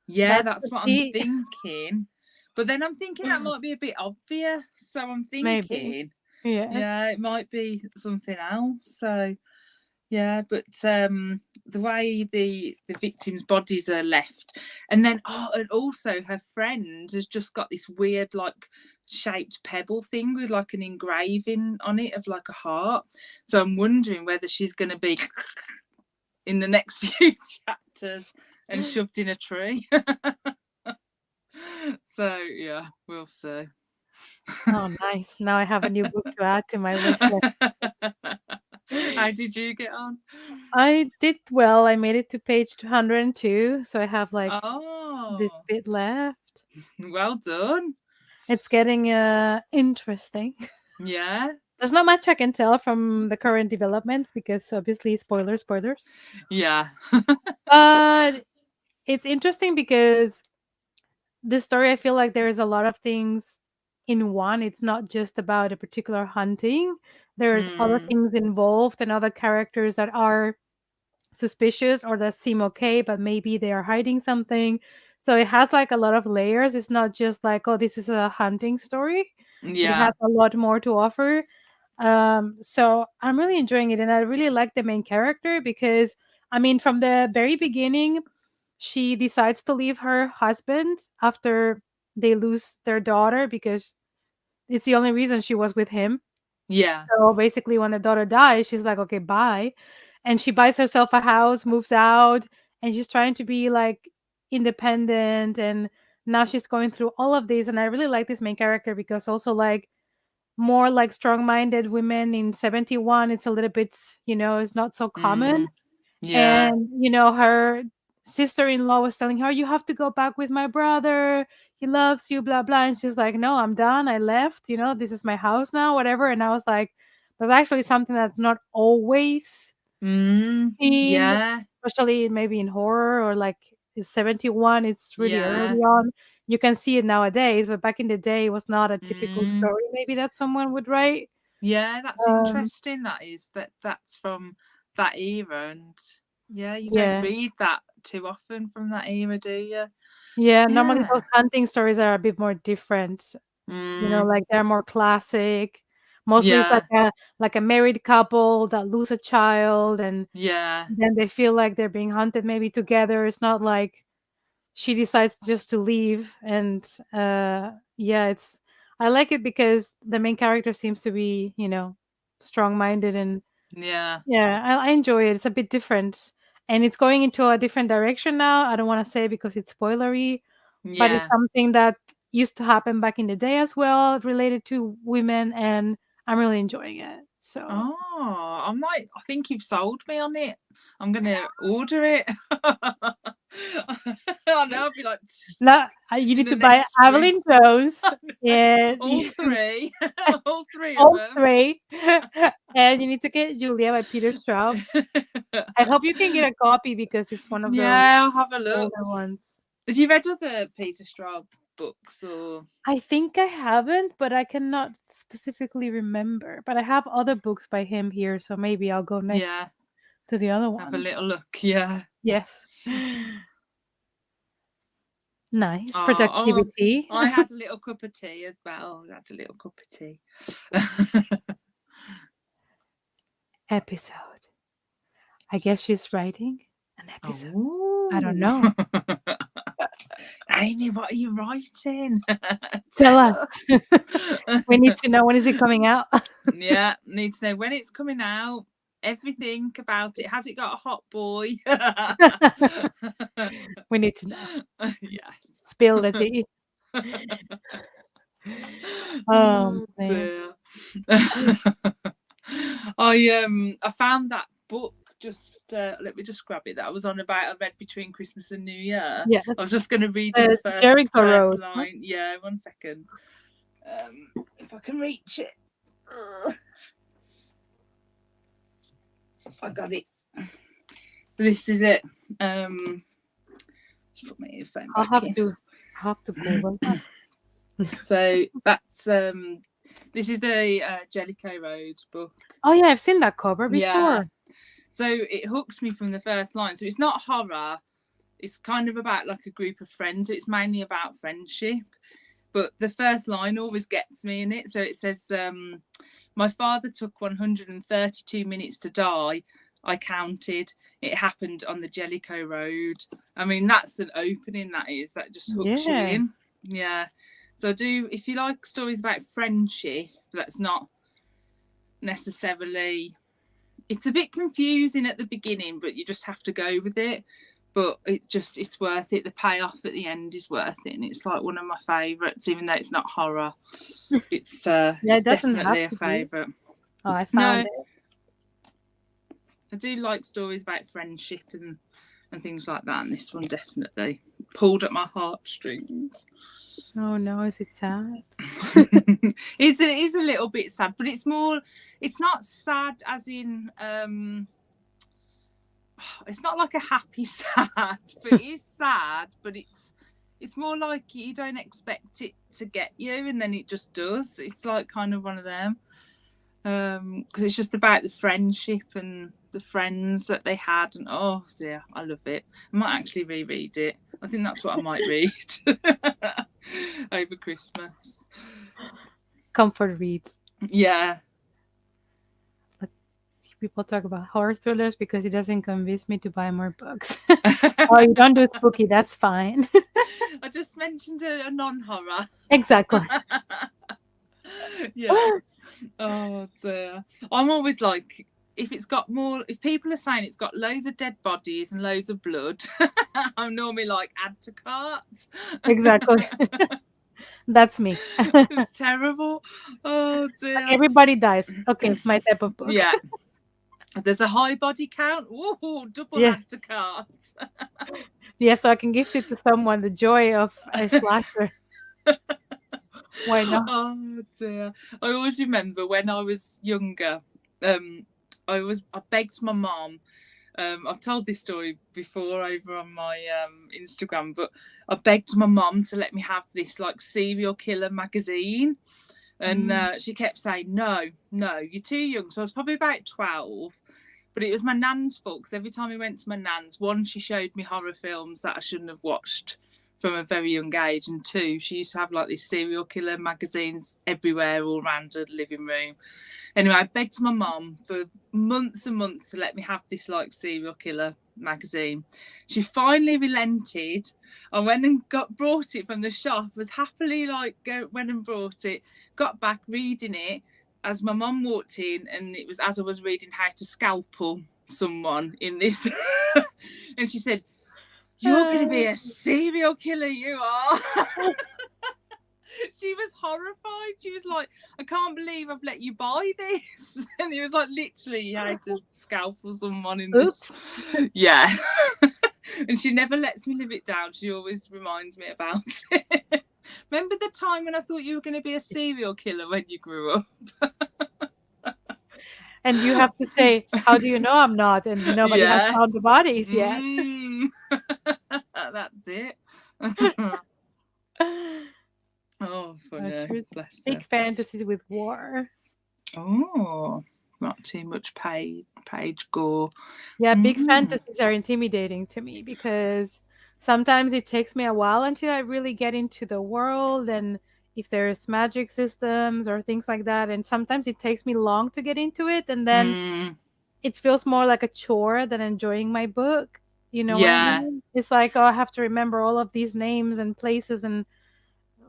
Yeah, That's that's the what I'm see. thinking. But then I'm thinking that might be a bit obvious. So I'm Maybe. thinking, Yeah. yeah, it might be something else. So yeah, but the way the victims' bodies are left, and then and also her friend has just got this weird like shaped pebble thing with like an engraving on it of like a heart. So I'm wondering whether she's going to be in the next few chapters and shoved in a tree. So yeah, we'll see. Oh, nice. Now I have a new book to add to my wish list. How did you get on? I did well. I made it to page 202, so I have like this Oh, bit left. well done. It's getting interesting. Yeah, There's not much I can tell from the current developments because obviously spoilers. yeah, But it's interesting because this story I feel like there is a lot of things in one. It's not just about a particular hunting. There's other mm, things involved and other characters that are suspicious or that seem okay, but maybe they are hiding something. So it has like a lot of layers. It's not just like, oh, this is a hunting story. It yeah, has a lot more to offer. So I'm really enjoying it, and I really like the main character because I mean, from the very beginning, she decides to leave her husband after. they lose their daughter because it's the only reason she was with him. Yeah. So basically, when the daughter dies, she's like, okay, bye. And she buys herself a house, moves out, and she's trying to be like independent. And now she's going through all of this. And I really like this main character because also, like, more like strong minded women in 71, it's a little bit, it's not so common. Mm. Yeah. And, her sister-in-law was telling her, "You have to go back with my brother. He loves you, blah, blah." And she's like, "No, I'm done. I left. This is my house now, whatever." And I was like, that's actually something that's not always Mm. seen, Yeah. especially maybe in horror or like in 71. It's really Yeah. early on. You can see it nowadays, but back in the day, it was not a typical Mm. story maybe that someone would write. Yeah, that's Um, interesting. That is that's from that era, and yeah, you don't yeah. read that too often from that era, do you? Yeah, normally those Yeah. hunting stories are a bit more different. Mm. Like they're more classic. Mostly it's Yeah. like a married couple that lose a child and Yeah. then they feel like they're being hunted maybe together. It's not like she decides just to leave and yeah, it's I like it because the main character seems to be, strong-minded and Yeah. yeah, I enjoy it. It's a bit different. And it's going into a different direction now. I don't want to say because it's spoilery, but it's Yeah. something that used to happen back in the day as well, related to women, and I'm really enjoying it. So Oh, I think you've sold me on it. I'm gonna order it. I know, I'll be like now you in need the to buy next sprint. Evelyn Jones I know. and All three, all three of all them. three, and you need to get Julia by Peter Straub. I hope you can get a copy because it's one of those Yeah, I'll have a look. older ones. Have you read other Peter Straub books or? I think I haven't, but I cannot specifically remember. But I have other books by him here, so maybe I'll go next Yeah, to the other have a ones. little look. Yeah. Yes. Nice Oh, productivity I had a little cup of tea as well. I had a little cup of tea. episode. I guess she's writing an episode. I don't Oh. know. Amy, what are you writing? Tell Tell us. us. We need to know when is it coming out. Yeah, need to know when it's coming out. Everything about it. Has it got a hot boy? We need to know. Yes. Spill the tea. Oh Oh man. dear. I found that book just let me just grab it that I was on about. I read between Christmas and New Year. Yeah, I was that's just going to read you the first Jericho Road. Huh? line. Yeah, 1 second. If I can reach it. I got it. This is it. Just put my earphone I'll back have in. to Google that. So that's this is the Jellicoe Road book. Oh yeah, I've seen that cover Yeah. before. So it hooks me from the first line. So it's not horror. It's kind of about like a group of friends. So it's mainly about friendship. But the first line always gets me in it. So it says, my father took 132 minutes to die. I counted. It happened on the Jellicoe Road. I mean, that's an opening, that is. That just hooks you in. Yeah. So I do, if you like stories about friendship, that's not necessarily, it's a bit confusing at the beginning, but you just have to go with it. But it's worth it. The payoff at the end is worth it, and it's like one of my favourites, even though it's not horror. It's Yeah, it's it doesn't have definitely a to be. favourite. Oh, I found it. I do like stories about friendship and things like that, and this one definitely pulled at my heartstrings. Oh no, is it sad? It is a little bit sad, but it's not sad as in it's not like a happy sad, but it is sad, but it's more like you don't expect it to get you and then it just does. It's like kind of one of them, because it's just about the friendship and the friends that they had, and oh dear, I love it. I might actually reread it. I think that's what I might read over Christmas. Comfort reads. Yeah. people talk about horror thrillers because it doesn't convince me to buy more books. Oh, you don't do spooky, that's fine. I just mentioned a non-horror. Exactly. Yeah. Oh dear. I'm always like, if people are saying it's got loads of dead bodies and loads of blood, I'm normally like, add to cart. Exactly. That's me. It's terrible. Oh dear. Everybody dies. Okay, my type of book. Yeah. There's a high body count. Ooh, double Yeah. add to cart. Yeah, so I can gift it to someone, the joy of a slasher. Why not? Oh dear. I always remember when I was younger, I begged my mom. I've told this story before over on my Instagram, but I begged my mom to let me have this like serial killer magazine, and she kept saying, no, you're too young. So I was probably about 12, but it was my nan's fault, because every time we went to my nan's, one, she showed me horror films that I shouldn't have watched from a very young age, and two, she used to have like these serial killer magazines everywhere, all around the living room. Anyway, I begged my mum for months and months to let me have this like serial killer magazine. She finally relented. I went and brought it from the shop, was happily like went and brought it, got back reading it as my mum walked in, and it was as I was reading how to scalpel someone in this. And she said, "You're going to be a serial killer, you are." She was horrified. She was like, "I can't believe I've let you buy this." And it was like, literally, how to scalpel someone in this. Oops. Yeah. And she never lets me live it down. She always reminds me about it. Remember the time when I thought you were going to be a serial killer when you grew up? And you have to say, how do you know I'm not? And nobody has found the bodies yet. That's it. Oh, funny. Bless her. Big fantasies with war. Oh, not too much page gore. Yeah, big fantasies are intimidating to me because sometimes it takes me a while until I really get into the world, and if there's magic systems or things like that, and sometimes it takes me long to get into it, and then it feels more like a chore than enjoying my book. You know what I mean? It's like, oh, I have to remember all of these names and places and,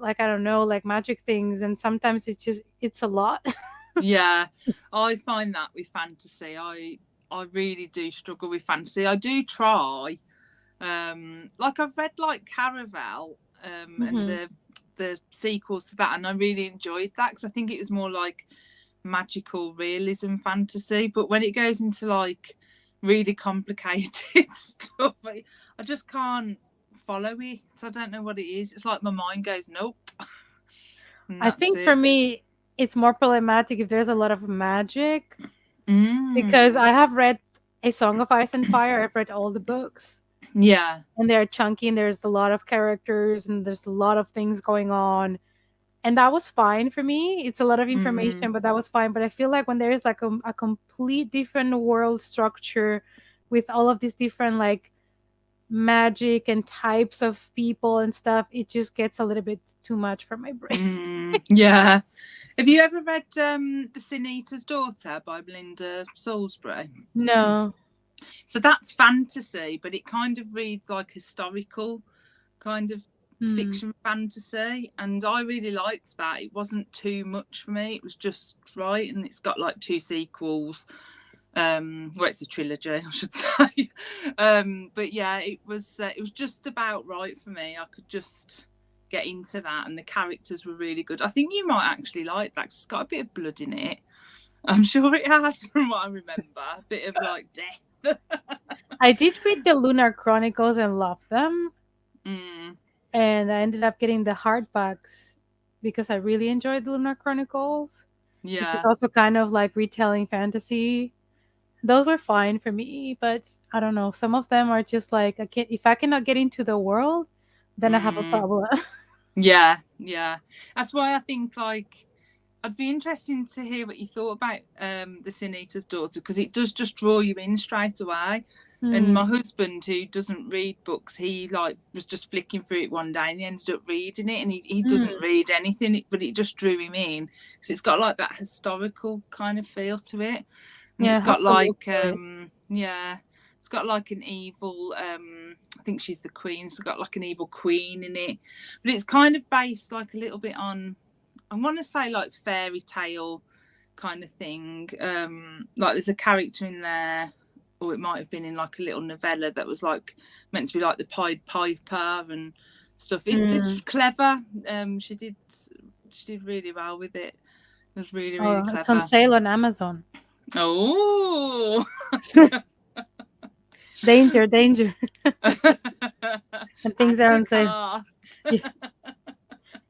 like, I don't know, like magic things, and sometimes it's a lot. Yeah, I find that with fantasy, I really do struggle with fantasy. I do try, like I've read like Caraval, and the sequels to that, and I really enjoyed that because I think it was more like magical realism fantasy. But when it goes into like really complicated stuff, I just can't follow it. I don't know what it is. It's like my mind goes, nope. I think for me, it's more problematic if there's a lot of magic, because I have read A Song of Ice and Fire. I've read all the books. Yeah. And they're chunky, and there's a lot of characters, and there's a lot of things going on. And that was fine for me. It's a lot of information, but that was fine. But I feel like when there is like a complete different world structure with all of these different like magic and types of people and stuff, it just gets a little bit too much for my brain. Yeah. Have you ever read The Sin Eater's Daughter by Belinda Salisbury? No. So that's fantasy, but it kind of reads like historical kind of fiction fantasy, and I really liked that. It wasn't too much for me. It was just right, and it's got like 2 sequels. Well, it's a trilogy, I should say. But yeah, it was just about right for me. I could just get into that, and the characters were really good. I think you might actually like that 'cause it's got a bit of blood in it. I'm sure it has, from what I remember. A bit of like death. I did read the Lunar Chronicles and loved them. And I ended up getting the hardbacks because I really enjoyed the Lunar Chronicles. Yeah. Which is also kind of like retelling fantasy. Those were fine for me, but I don't know. Some of them are just like, if I cannot get into the world, then I have a problem. Yeah. That's why I think like I'd be interested to hear what you thought about The Sin Eater's Daughter, because it does just draw you in straight away. And my husband, who doesn't read books, he like was just flicking through it one day and he ended up reading it, and he doesn't read anything, but it just drew him in because it's got like that historical kind of feel to it. and Yeah, it's I have got to look like for it. yeah, it's got like an evil I think she's the queen, so it's got like an evil queen in it, but it's kind of based like a little bit on, I want to say like fairy tale kind of thing. Like there's a character in there, or it might have been in like a little novella that was like meant to be like the Pied Piper and stuff. It's Mm. clever. She did really well with it. It was really really Oh, it's on clever. sale on Amazon. Oh. Danger, danger. And things Add are to on sale. cart. Yeah.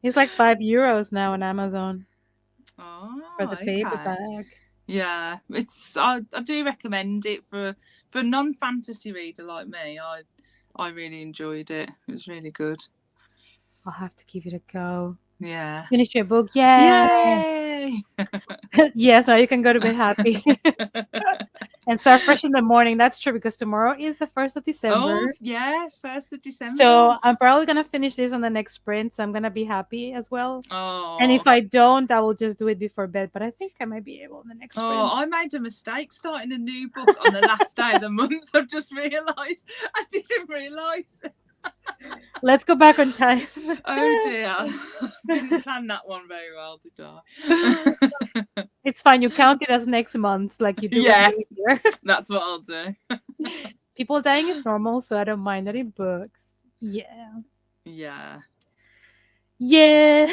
It's like €5 now on Amazon for Oh, the okay. paperback. Yeah, I do recommend it for a non-fantasy reader like me. I really enjoyed it. It was really good. I'll have to give it a go. Yeah. Finish your book. Yeah. Yay! Yes, now you can go to bed happy and start fresh in the morning. That's true because tomorrow is the 1st of Oh December. yeah, 1st of December. So I'm probably gonna finish this on the next sprint. So I'm gonna be happy as well. And if Oh. I don't, I will just do it before bed. But I think I might be able in the next Oh, sprint. I made a mistake starting a new book on the last day of the month. I've just realised. I didn't realise. Let's go back on time. Oh dear. Didn't plan that one very well, did I? It's fine. You count it as next month, like you do Yeah, every year. that's what I'll do. People dying is normal, so I don't mind that in books. Yeah. Yeah. Yeah.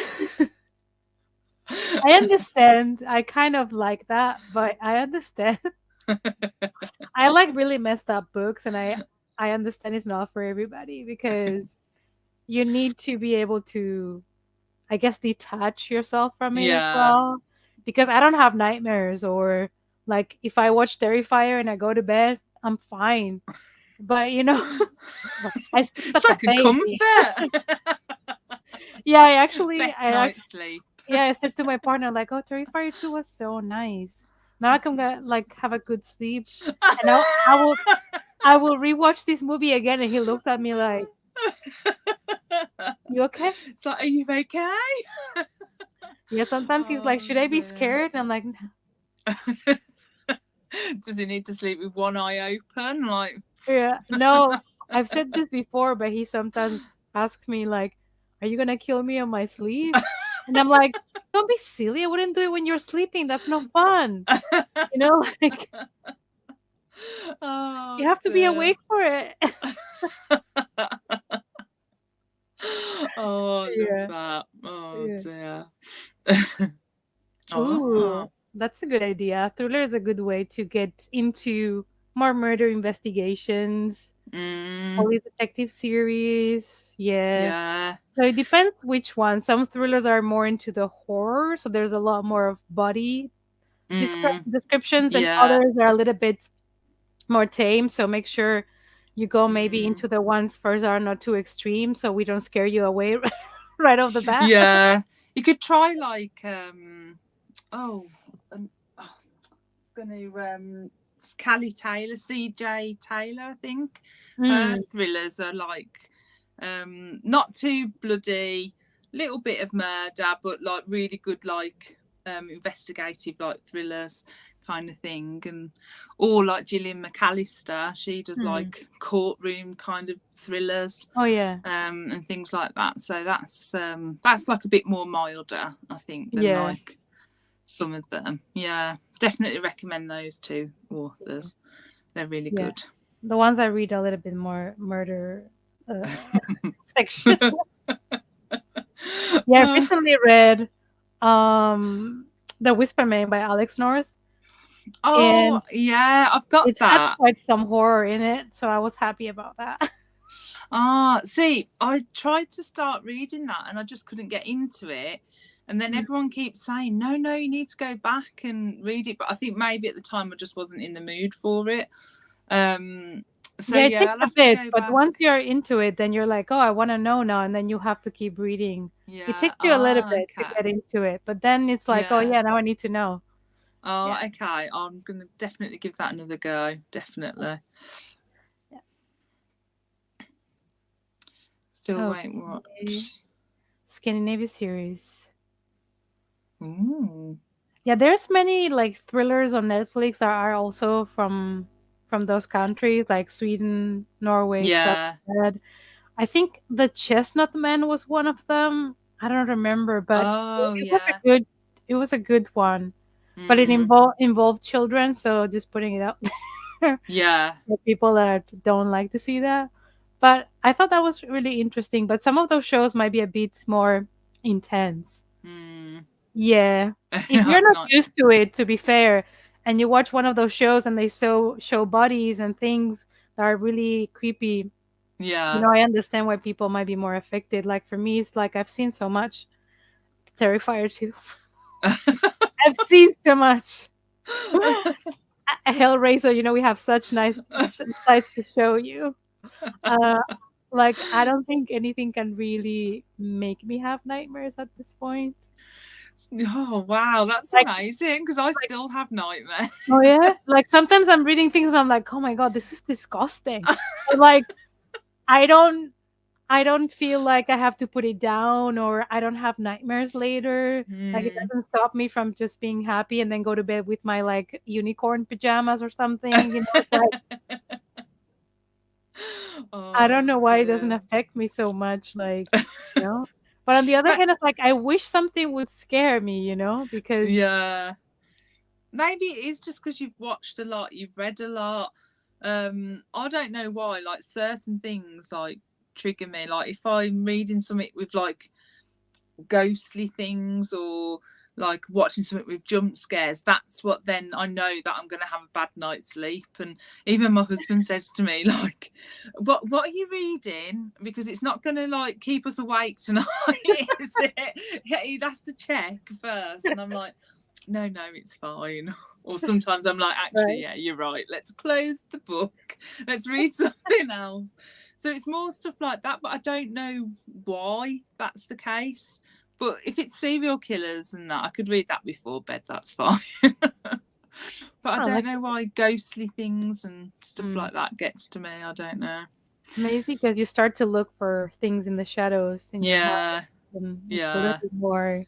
I understand. I kind of like that, but I understand. I like really messed up books, and I understand it's not for everybody because you need to be able to, I guess, detach yourself from it as Yeah. well. Because I don't have nightmares, or like if I watch Terrifier and I go to bed, I'm fine. But I sleep It's like a like a baby. comfort. Yeah, I actually, Best I night's actually, sleep. yeah, I said to my partner like, "Oh, Terrifier 2 was so nice. Now I can like have a good sleep." And I will rewatch this movie again. And he looked at me like, "You okay?" It's like, are you okay? Yeah. Sometimes he's like, Oh "Should I be dear. scared?" And I'm like, Does he need to sleep with one eye open? Like, "Yeah, no." I've said this before, but he sometimes asks me like, "Are you gonna kill me on my sleep?" And I'm like, "Don't be silly. I wouldn't do it when you're sleeping. That's no fun." Like oh you have to be dear. awake for it. Oh, I love Yeah. that. Oh Yeah. dear. Ooh, Oh, that's a good idea. Thriller is a good way to get into more murder investigations, mm, police detective series. Yeah. yeah. So it depends which one. Some thrillers are more into the horror, so there's a lot more of body Mm, descriptions, and yeah. others are a little bit more tame. So make sure you go maybe Mm, into the ones first are not too extreme, so we don't scare you away right off the bat. yeah. You could try like oh, oh it's gonna it's Callie Taylor, CJ Taylor, I think. Her Mm, thrillers are like not too bloody, little bit of murder, but like really good like investigative like thrillers kind of thing. And or like Gillian McAllister, she does mm. like courtroom kind of thrillers Oh yeah, and things like that. So that's like a bit more milder, I think, than yeah. like some of them. Yeah, definitely recommend those two authors. They're really Yeah. good. The ones I read a little bit more murder section. Yeah, I recently read um The Whisper Man by Alex North, Oh and yeah, I've got it had that. quite some horror in it, so I was happy about that. Ah, see, I tried to start reading that and I just couldn't get into it. And then Mm. everyone keeps saying, no, no, you need to go back and read it. But I think maybe at the time I just wasn't in the mood for it. Um, so Yeah, it yeah, takes I'll a have to bit, go but back. once you're into it, then you're like, "Oh, I want to know now," and then you have to keep reading. It Yeah. takes you a little Ah, bit to okay. get into it, but then it's like, "Oh Yeah. yeah, now I need to know." Oh, Yeah. okay. I'm gonna definitely give that another go. Definitely. Yeah. Still waiting. Okay. Watch. Scandinavia series. Ooh. Yeah, there's many like thrillers on Netflix that are also from those countries like Sweden, Norway, stuff Yeah. like that. I think The Chestnut Man was one of them. I don't remember, but Oh it was a yeah. good it was a good one. But it Mm, involved children, so just putting it out there yeah. for people that don't like to see that. But I thought that was really interesting. But some of those shows might be a bit more intense. Mm. Yeah. If you're I've not not. used to it, to be fair, and you watch one of those shows and they show bodies and things that are really creepy, Yeah. I understand why people might be more affected. Like for me, it's like I've seen so much. Terrifier too. I've seen so much. Hellraiser, we have such nice sites to show you. Uh, like I don't think anything can really make me have nightmares at this point. Oh wow, that's Like, amazing because I like still have oh nightmares. yeah, like sometimes I'm reading things and I'm like, oh my god, this is disgusting. But like I don't I don't feel like I have to put it down or I don't have nightmares later. Like it Hmm. doesn't stop me from just being happy and then go to bed with my like unicorn pajamas or something. It's like I don't Oh know why it doesn't dear. affect me so much, you know. But on the other hand, it's like I wish something would scare me, because Yeah. Maybe it is just because you've watched a lot, you've read a lot. I don't know why. Like certain things like trigger me. Like if I'm reading something with like ghostly things or like watching something with jump scares, that's what then I know that I'm gonna have a bad night's sleep. And even my husband says to me, like, what are you reading? Because it's not gonna like keep us awake tonight, is it? Yeah, he has to check first. And I'm like, no, it's fine. Or sometimes I'm like, actually, right. yeah, you're right. Let's close the book. Let's read something else. So it's more stuff like that, but I don't know why that's the case. But if it's serial killers and that, I could read that before bed. That's fine. But I Oh, don't that's know why ghostly things and stuff mm. like that gets to me. I don't know. Maybe because you start to look for things in the shadows in your house, Yeah, and it's a little yeah. bit more.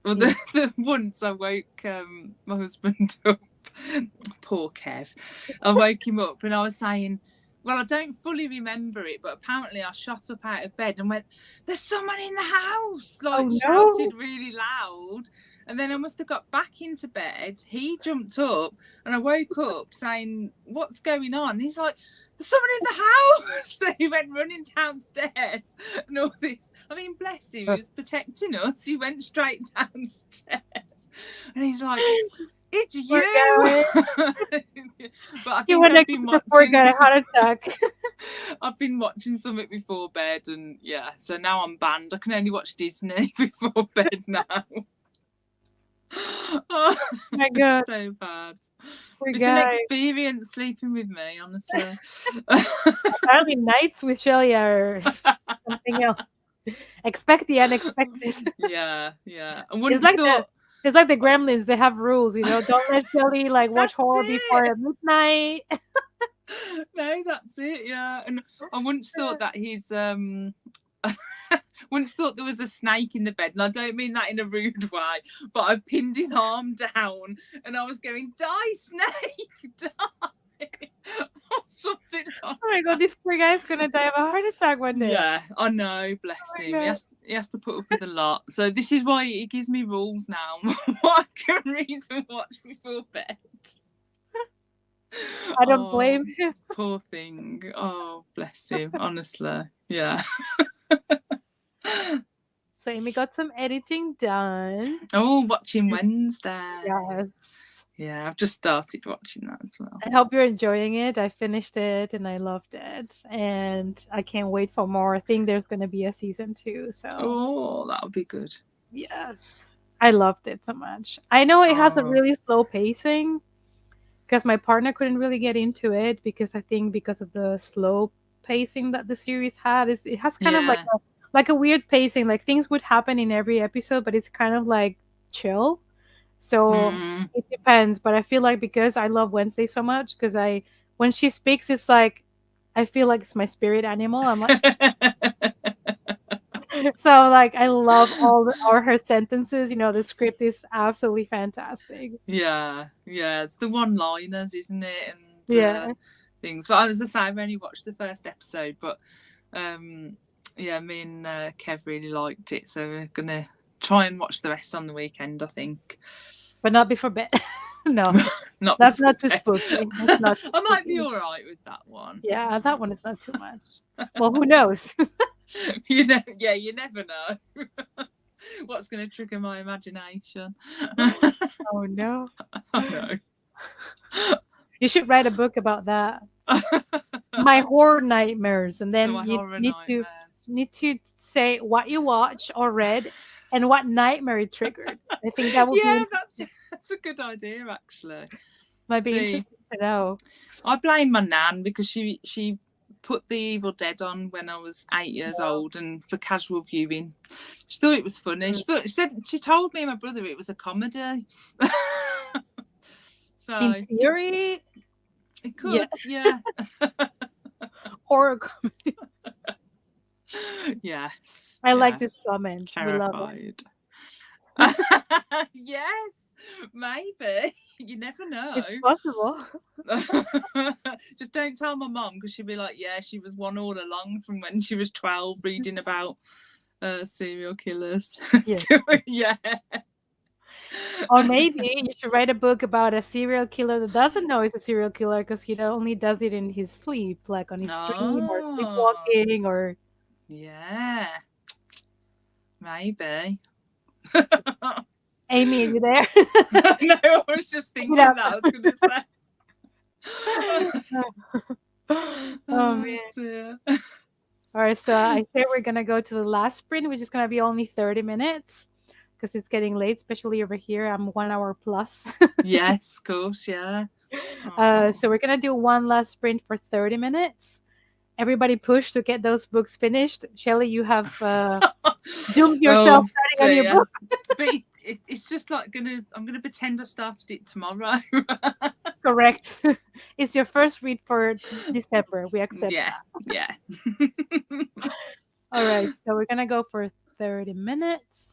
Well, Yeah. the once I woke my husband up, poor Kev. I woke him up and I was saying, well, I don't fully remember it, but apparently I shot up out of bed and went, "There's someone in the house!" Oh Like no! shouted really loud. And then I must have got back into bed. He jumped up and I woke up saying, "What's going on?" And he's like, "There's someone in the house." So he went running downstairs and all this. I mean, bless him, he was protecting us. He went straight downstairs and he's like, "It's Poor you." guy. But I You think wanna I've give been the poor watching guy a heart attack. I've been watching something before bed and yeah, so now I'm banned. I can only watch Disney before bed now. Oh, My it's god, so bad. poor It's an guy. experience sleeping with me, honestly. Apparently, nights with Chelley are something else. Expect the unexpected. yeah. I It's once like the thought it's like the Gremlins. They have rules, Don't let Chelley like watch that's horror it. before midnight. No, that's it. Yeah, and I once thought that he's once thought there was a snake in the bed, and I don't mean that in a rude way, but I pinned his arm down, and I was going, "Die, snake, die," or something like Oh my god, that. this poor guy's gonna die of a heart attack one day. Yeah, I know. Oh Bless my him. god. He has to put up with a lot. So this is why he gives me rules now. What I can read and watch before bed. I don't Oh, blame him. poor thing. Oh, bless him. Honestly, yeah. So Amy got some editing done. Oh, watching Wednesday. Yes. Yeah, I've just started watching that as well. I hope you're enjoying it. I finished it and I loved it. And I can't wait for more. I think there's gonna be a season 2. So Oh, that'll be good. yes. I loved it so much. I know it has a Oh, really slow pacing because my partner couldn't really get into it because I think because of the slow pacing that the series had, is it has kind of yeah. like a weird pacing. Like things would happen in every episode, but it's kind of like chill. So Mm. it depends. But I feel like because I love Wednesday so much, because I when she speaks, it's like I feel like it's my spirit animal. I'm like So like I love all her sentences. The script is absolutely fantastic. Yeah, yeah, it's the one-liners, isn't it? And Yeah. things. But I was the same. I've only watched the first episode, but yeah, me and Kev really liked it, so we're gonna try and watch the rest on the weekend, I think. But not before bed. No, Not that's before not too bed. spooky. That's not too I might be spooky. all right with that one. Yeah, that one is not too much. Well, who knows? Yeah, you never know what's going to trigger my imagination. Oh no. I know. You should write a book about that. My horror nightmares, and then My you horror need to nightmares. say what you watch or read and what nightmare it triggered. I think that would be Yeah, interesting. that's a good idea, actually. Might be See, interesting to know. I blame my nan because she put The Evil Dead on when I was 8 years old, and for casual viewing, she thought it was funny. She told me and my brother it was a comedy. In So theory, it yeah, could, yeah. horror comedy. Yes, I like yeah. this comment. We love it. Terrified. Yes, maybe. You never know. It's possible. Just don't tell my mum, because she'd be like, yeah, she was one all along from when she was 12 reading about serial killers. Yeah. So, yeah. Or maybe you should write a book about a serial killer that doesn't know he's a serial killer because he only does it in his sleep, like on his dream or Oh, sleepwalking or yeah, maybe. Amy, are you there? No, I was just You thinking know. that. I was going to say. Oh Oh, man. dear. All right, so I think we're gonna go to the last sprint, which is gonna be only 30 minutes because it's getting late, especially over here. I'm 1 hour plus. Yes, of course, yeah. Oh. So we're gonna do one last sprint for 30 minutes. Everybody push to get those books finished. Chelley, you have doomed yourself Oh, starting on your dear. book. But it's just like I'm gonna pretend I started it tomorrow. Correct. It's your first read for December. We accept Yeah, that. yeah. All right, so we're gonna go for 30 minutes.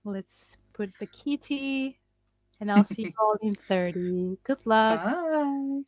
Let's put the kitty, and I'll see you all in 30. Good luck. Bye.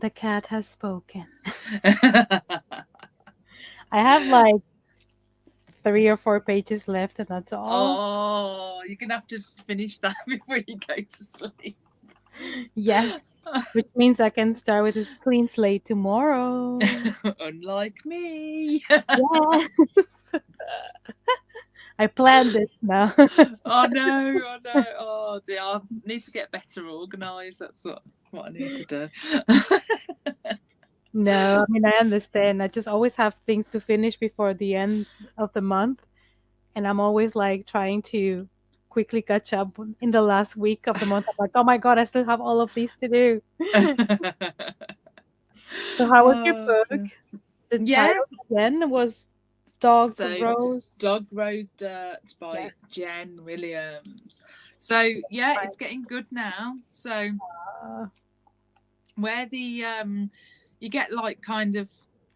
The cat has spoken. I have like 3 or 4 pages left, and that's all. Oh, you're gonna have to just finish that before you go to sleep. Yes, which means I can start with this clean slate tomorrow. Unlike me. Yes, I planned it now. Oh no, oh no, oh dear. I need to get better organised. That's what I need to do. No, I mean, I understand. I just always have things to finish before the end of the month, and I'm always like trying to quickly catch up in the last week of the month. I'm like, oh my God, I still have all of these to do. So, how was your Oh, book? dear. The Yeah. title again was Dog So, Rose. Dog Rose Dirt by Yes. Jen Williams. So yeah, Right. it's getting good now. So Uh, where the you get like kind of,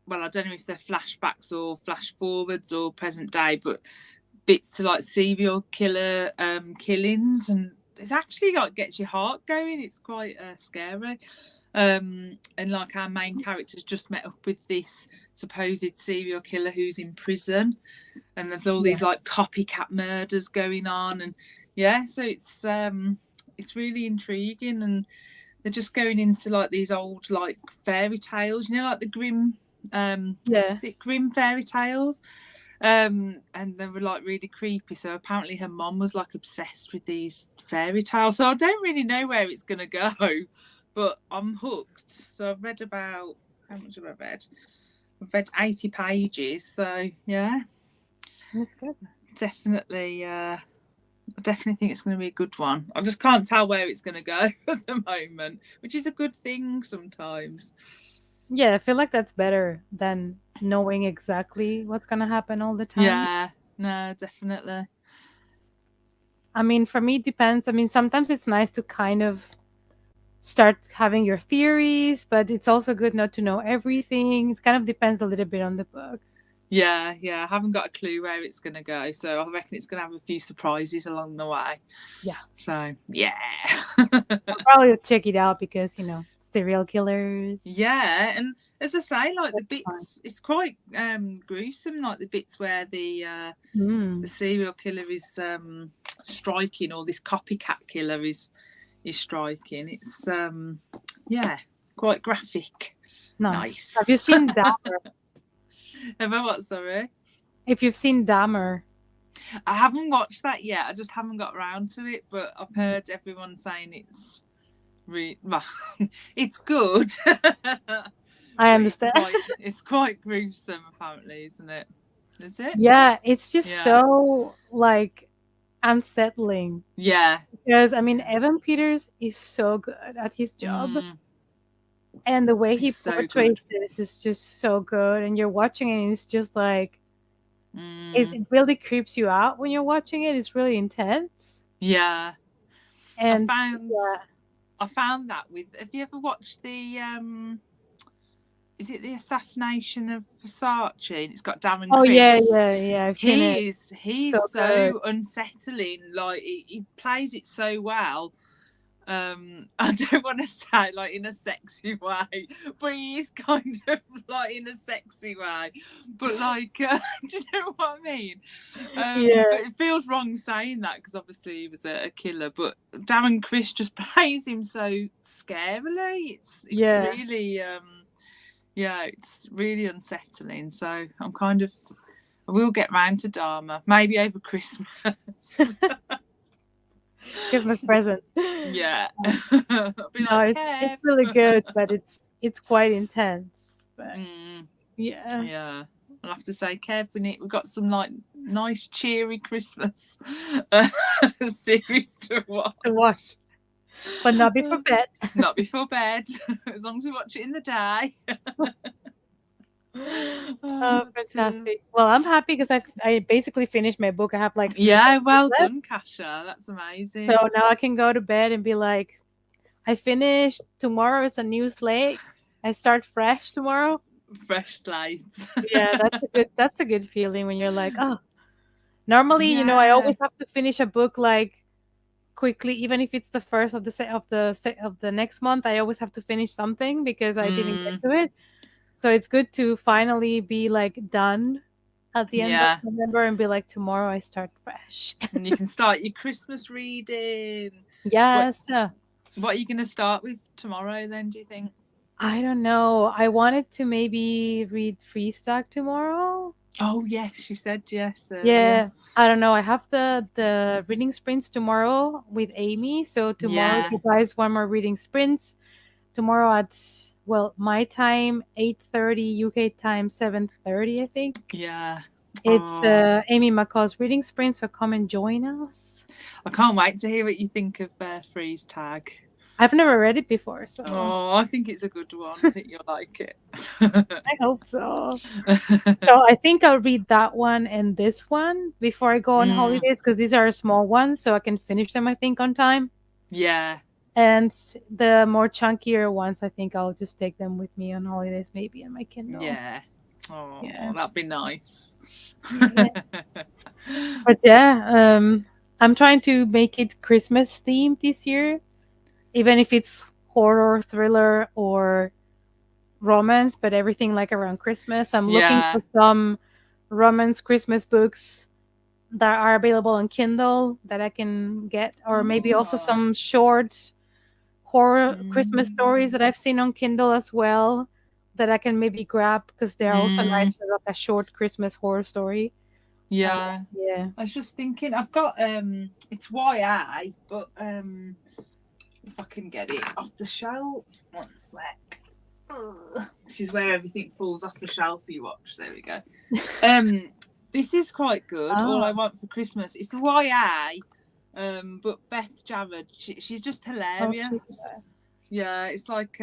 well, I don't know if they're flashbacks or flash forwards or present day, but bits to like serial killer killings, and it actually like gets your heart going. It's quite scary. And like our main characters just met up with this supposed serial killer who's in prison, and there's all yeah. these like copycat murders going on, and yeah, so it's really intriguing, and they're just going into like these old like fairy tales, you know, like the grim Yeah. is it grim fairy tales, and they were like really creepy. So apparently her mom was like obsessed with these fairy tales, so I don't really know where it's gonna go, but I'm hooked. So I've read about, how much have I read? I've read 80 pages, so yeah, That's good. definitely I definitely think it's going to be a good one. I just can't tell where it's going to go at the moment, which is a good thing sometimes. Yeah, I feel like that's better than knowing exactly what's gonna happen all the time. Yeah, no, definitely. I mean, for me, it depends. I mean, sometimes it's nice to kind of start having your theories, but it's also good not to know everything. It kind of depends a little bit on the book. Yeah, yeah. I haven't got a clue where it's going to go, so I reckon it's going to have a few surprises along the way. Yeah. So, yeah. I'll probably check it out because, serial killers. Yeah, and as I say, like the That's fun. bits, it's quite gruesome. Like the bits where the Mm, serial killer is striking, or this copycat killer is striking. It's yeah, quite graphic. nice. Have you Nice. seen Dahmer? Have I what? Sorry, If you've seen Dahmer, I haven't watched that yet. I just haven't got around to it. But I've mm, heard everyone saying it's well, it's good, but I understand. it's quite gruesome. Apparently, isn't it? Is it? Yeah, it's just Yeah. so like unsettling Yeah. because I mean Yeah. Evan Peters is so good at his job, Mm, and the way he it's so portrays good. this is just so good, and you're watching it and it's just like Mm, it really creeps you out when you're watching it. It's really intense. yeah. I And found yeah. I found that with. Have you ever watched the? Is it the assassination of Versace? And it's got Darren Oh yeah, Criss. yeah, yeah. I've seen it. He's So good. so unsettling. Like he plays it so well. I don't want to say like in a sexy way, but he is kind of like in a sexy way. But like, do you know what I mean? Yeah, But it feels wrong saying that because obviously he was a killer. But Darren Criss just plays him so scarily. It's yeah. really yeah, it's really unsettling. So I'm kind of, I will get round to Dharma maybe over Christmas. Christmas present. Yeah. I'll be No, like, it's Kev. really good, but it's quite intense. But Mm, yeah, yeah. I'll have to say, Kev, we've got some like nice, cheery Christmas series to watch. to watch, but not before bed. Not before bed, as long as we watch it in the day. Oh, fantastic. Well, I'm happy because I basically finished my book. I have like 3 Yeah, pages well left, done, Kasha. That's so amazing. now I can go to bed and be like, I finished. Tomorrow is a new slate. I start fresh tomorrow. Fresh slates. Yeah, that's a good feeling when you're like, oh. Normally, I Yeah. always have to finish a book like quickly, even if it's the first of the next month. I always have to finish something because I didn't get Mm, to it. So it's good to finally be like done at the end of yeah. November and be like, tomorrow I start fresh. And you can start your Christmas reading. What Yes. what are you going to start with tomorrow then, do you think? I don't know. I wanted to maybe read Freestack tomorrow. Oh, yes, you said yes earlier. Yeah. I don't know. I have the reading sprints tomorrow with Amy. So tomorrow Yeah, you guys want more reading sprints. Tomorrow at, well, my time 8:30, UK time 7:30, I think. yeah. It's Oh, Amy McCall's reading sprint, so come and join us. I can't wait to hear what you think of Freeze Tag. I've never read it before, so Oh, I think it's a good one. I think you'll like it. I hope so. So I think I'll read that one and this one before I go on Mm, holidays because these are small ones, so I can finish them, I think, on time. yeah, And the more chunkier ones, I think I'll just take them with me on holidays, maybe on my Kindle. yeah. Oh, Yeah, that'd be nice. yeah. But yeah, I'm trying to make it Christmas themed this year, even if it's horror, thriller, or romance, but everything like around Christmas. I'm looking Yeah. for some romance Christmas books that are available on Kindle that I can get, or maybe also Oh. some short horror Christmas stories Mm, that I've seen on Kindle as well that I can maybe grab because they're also nice mm, for like a short Christmas horror story. Uh, yeah. yeah. I was just thinking, I've got it's YA, but if I can get it off the shelf, one sec. Ugh. This is where everything falls off the shelf you watch. There we go. This is quite good. All Oh, I Want for Christmas. It's YA, but Beth Jarrett, she's just okay. hilarious. Yeah, it's like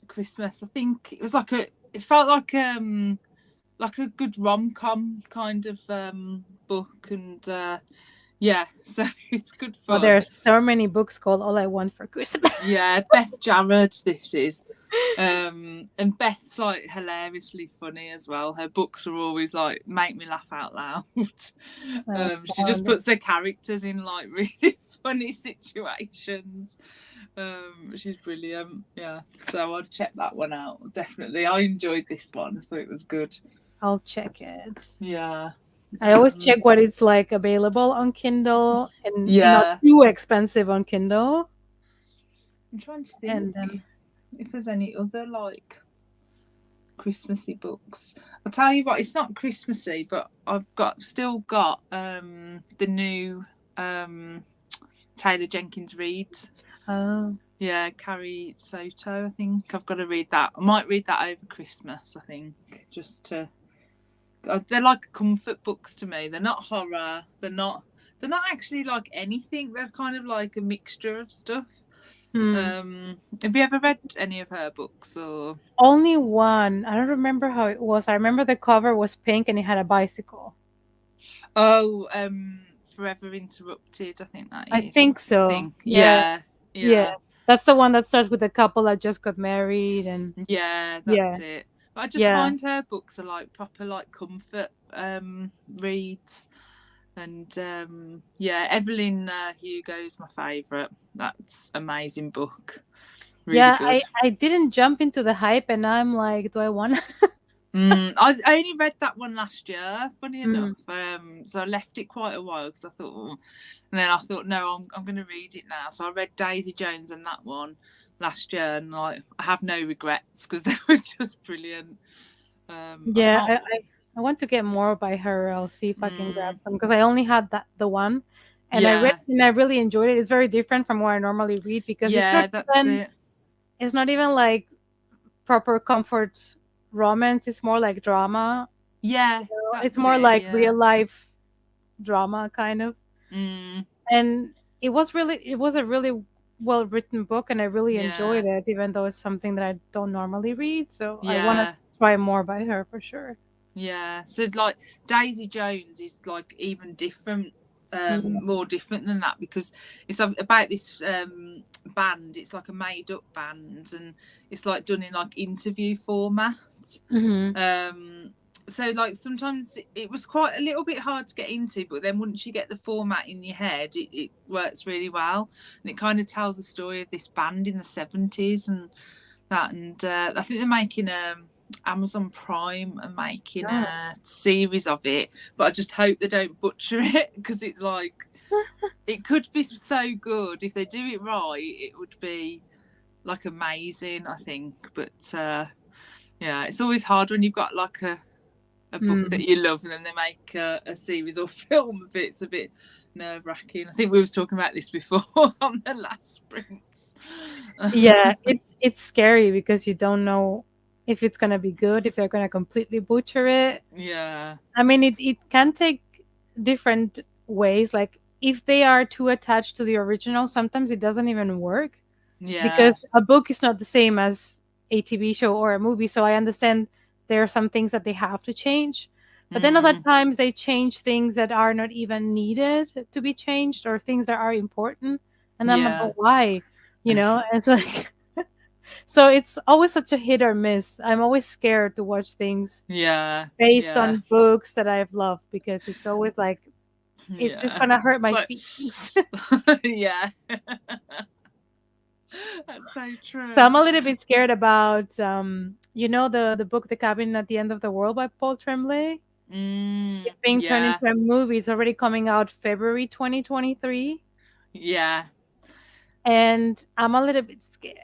Christmas. I think it was like it felt like a good rom-com kind of book, and yeah, so it's good Well, there fun. are so many books called All I Want for Christmas. Yeah, Beth Jarrett this is. And Beth's like hilariously funny as well. Her books are always like make me laugh out loud. She just Fun. puts her characters in like really funny situations. She's brilliant. Yeah, so I'd check that one out definitely. I enjoyed this one. I thought it was good. I'll check it. Yeah. I always check what it's like available on Kindle and not Yeah. too expensive on Kindle. I'm trying to And then, think if there's any other like Christmassy books. I'll tell you what, it's not Christmassy, but I've still got the new Taylor Jenkins Reid. oh, Yeah, Carrie Soto. I think I've got to read that. I might read that over Christmas. I think just to. They're like comfort books to me. They're not horror. They're not. They're not actually like anything. They're kind of like a mixture of stuff. hmm. Have you ever read any of her books or? Only one. I don't remember how it was. I remember the cover was pink and it had a bicycle. Oh, Forever Interrupted. I think that I is. think I so. think. Yeah, Yeah. yeah. Yeah. That's the one that starts with a couple that just got married and Yeah. That's yeah, it. But I just yeah. find her books are like proper like comfort reads. And yeah, Evelyn Hugo's my favourite. That's amazing book. Really Yeah, good. I didn't jump into the hype and I'm like, do I want to? I only read that one last year, funny enough. Mm. So I left it quite a while because I thought, oh. And then I thought, no, I'm going to read it now. So I read Daisy Jones and that one last year, and like I have no regrets because they were just brilliant. I Yeah, can't. I want to get more by her. I'll see if I can grab Mm, some because I only had the one, and I read yeah, it and I really enjoyed it. It's very different from what I normally read because yeah, that's it. it's not even like proper comfort romance. It's more like drama. Yeah, It's that's more it. like Yeah. real life drama kind of. Mm, And it was a really well written book and I really yeah, enjoyed it, even though it's something that I don't normally read. So I want to yeah. try more by her for sure. Yeah, so like Daisy Jones is like even different, Mm. more different than that because it's about this band. It's like a made up band, and it's like done in like interview format. Hmm. Um, so like sometimes it was quite a little bit hard to get into, but then once you get the format in your head, it works really well, and it kind of tells the story of this band in the 70s and that. And I think they're making Amazon Prime are making Oh. a series of it, but I just hope they don't butcher it, because it's like it could be so good if they do it right. It would be like amazing, I think. But yeah, it's always hard when you've got like a book that Mm. you love and then they make a series or film of it. It's a bit nerve-wracking. I think we was talking about this before on the last sprints. Yeah, it's scary because you don't know if it's gonna be good, if they're gonna completely butcher it. Yeah, I mean, it can take different ways. Like if they are too attached to the original, sometimes it doesn't even work yeah. because a book is not the same as a TV show or a movie. So I understand there are some things that they have to change. But then other Mm, times they change things that are not even needed to be changed or things that are important. And I'm like, yeah, but why? And it's like, so it's always such a hit or miss. I'm always scared to watch things yeah, based yeah, on books that I've loved because it's always like, is this yeah. gonna hurt my So, feelings? yeah, that's so So true. I'm a little bit scared about the book The Cabin at the End of the World by Paul Tremblay. It's being turned Yeah, into a movie. It's already coming out February 2023, yeah. and I'm a little bit scared.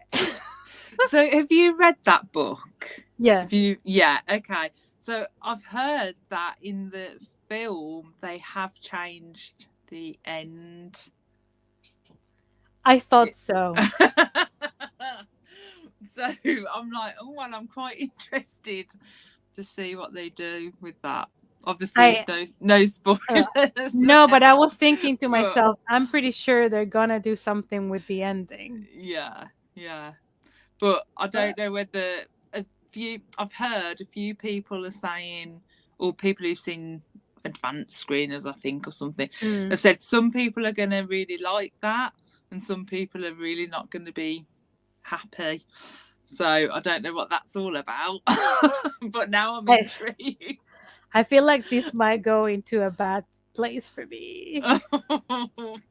So have you read that book? Have Yes, you? Yeah, okay. So I've heard that in the film they have changed the end. I thought It- so. so I'm like, oh well, I'm quite interested to see what they do with that. Obviously, I no spoilers. uh, no, but I was thinking to But myself, I'm pretty sure they're gonna do something with the ending. yeah, yeah. But I But don't know whether I've heard a few people are saying, or people who've seen advanced screeners, I think, or something, mm, have said some people are going to really like that and some people are really not going to be happy. So I don't know what that's all about. But now I'm I intrigued. I feel like this might go into a bad place for me.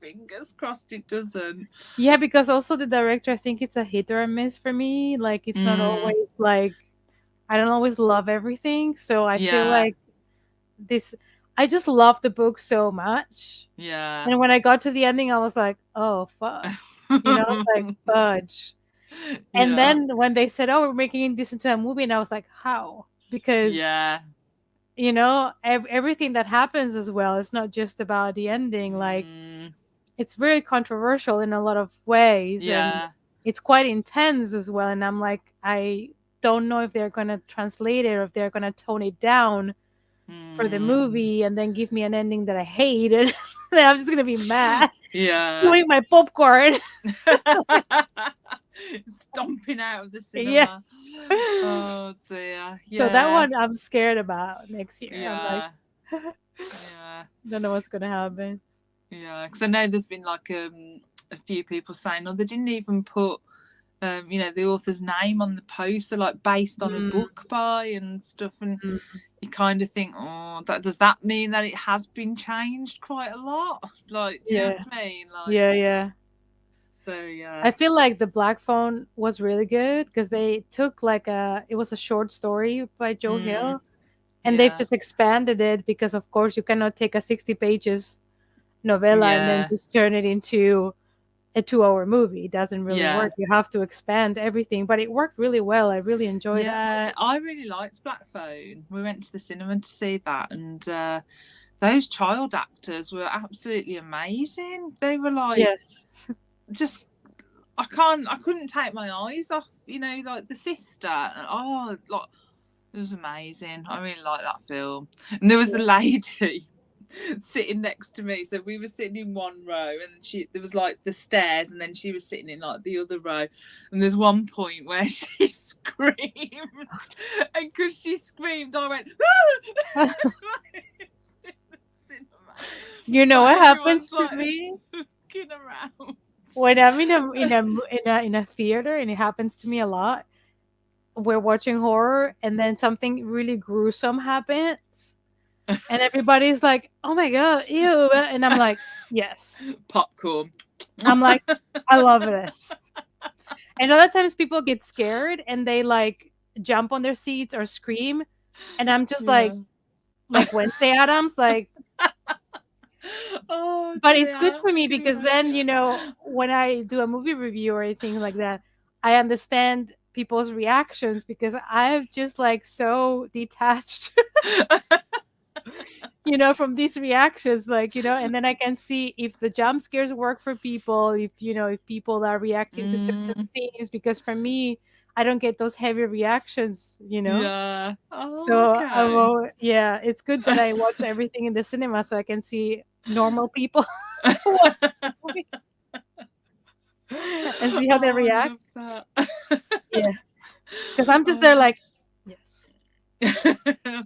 Fingers crossed it doesn't. Yeah, because also the director, I think it's a hit or a miss for me. Like it's not Mm, always like I don't always love everything. So I feel yeah, like this I just love the book so much. yeah. And when I got to the ending, I was like, oh fuck. I was like, fudge. And Yeah, then when they said, oh, we're making this into a movie, and I was like, how? Because yeah. everything that happens as well, it's not just about the ending. Like Mm, it's very controversial in a lot of ways and yeah. it's quite intense as well, and I'm like, I don't know if they're going to translate it or if they're going to tone it down for the Mm, movie and then give me an ending that I hate and then I'm just going to be mad yeah. doing my popcorn. Stomping out of the Yeah. cinema. Oh dear. So that Yeah. one I'm scared about next year. I'm like Yeah. Yeah. don't know what's going to happen. Yeah. Because I know there's been like a few people saying, oh, they didn't even put the author's name on the poster, like based on a Mm, book by and stuff, and mm. you kind of think, oh, does that mean that it has been changed quite a lot? Like, do you know Yeah. what I mean? Like, Yeah, yeah. so yeah. I feel like the Black Phone was really good because they took it was a short story by Joe Mm, Hill and they've yeah. just expanded it because of course you cannot take a 60 pages novella and then Yeah. just turn it into a 2-hour movie. It doesn't really Yeah. work. You have to expand everything, but it worked really well. I really enjoyed that Yeah. movie. I really liked Black Phone. We went to the cinema to see that, and those child actors were absolutely amazing. They were like Yes. just I couldn't take my eyes off, like the sister. Oh, like it was amazing. I really like that film. And there was a Yeah. lady sitting next to me. So we were sitting in one row and there was like the stairs and then she was sitting in like the other row. And there's one point where she screamed. And because she screamed, I went, in the cinema. You know Like what happens everyone's to like me looking around. when I'm in a theater, and it happens to me a lot. we're watching horror and then something really gruesome happens and everybody's like, "Oh my god, ew." And I'm like, "Yes." Popcorn. I'm like, "I love this." And other times people get scared and they like jump on their seats or scream and I'm just Yeah. like Wednesday Adams, like, Oh but it's good dear, for me can because then, imagine. when I do a movie review or anything like that, I understand people's reactions because I'm just like so detached, from these reactions, like, and then I can see if the jump scares work for people, if people are reacting to certain Mm, scenes, because for me, I don't get those heavy reactions. yeah. Oh, So okay. yeah, it's good that I watch everything in the cinema so I can see normal people watch the movie and see how they Oh, I react. love that. Yeah, because I'm just there Oh. like, yes,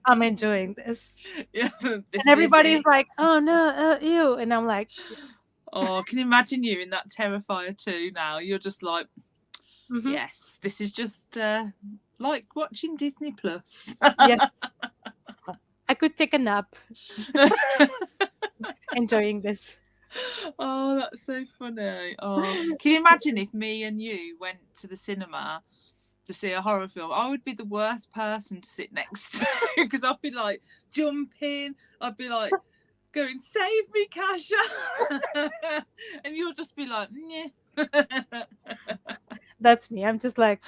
I'm enjoying this. Yeah, And this is everybody's it. like, "Oh no, ew," and I'm like, yes. Oh, can you imagine you in that Terrifier 2 now? You're just like, Hmm. yes, this is just like watching Disney Plus. Yes, I could take a nap enjoying this. Oh, that's so funny. Oh, can you imagine if me and you went to the cinema to see a horror film? I would be the worst person to sit next to because I'd be like jumping. I'd be like going, "Save me, Kasha," and you'll just be like, "Yeah." That's me. I'm just like,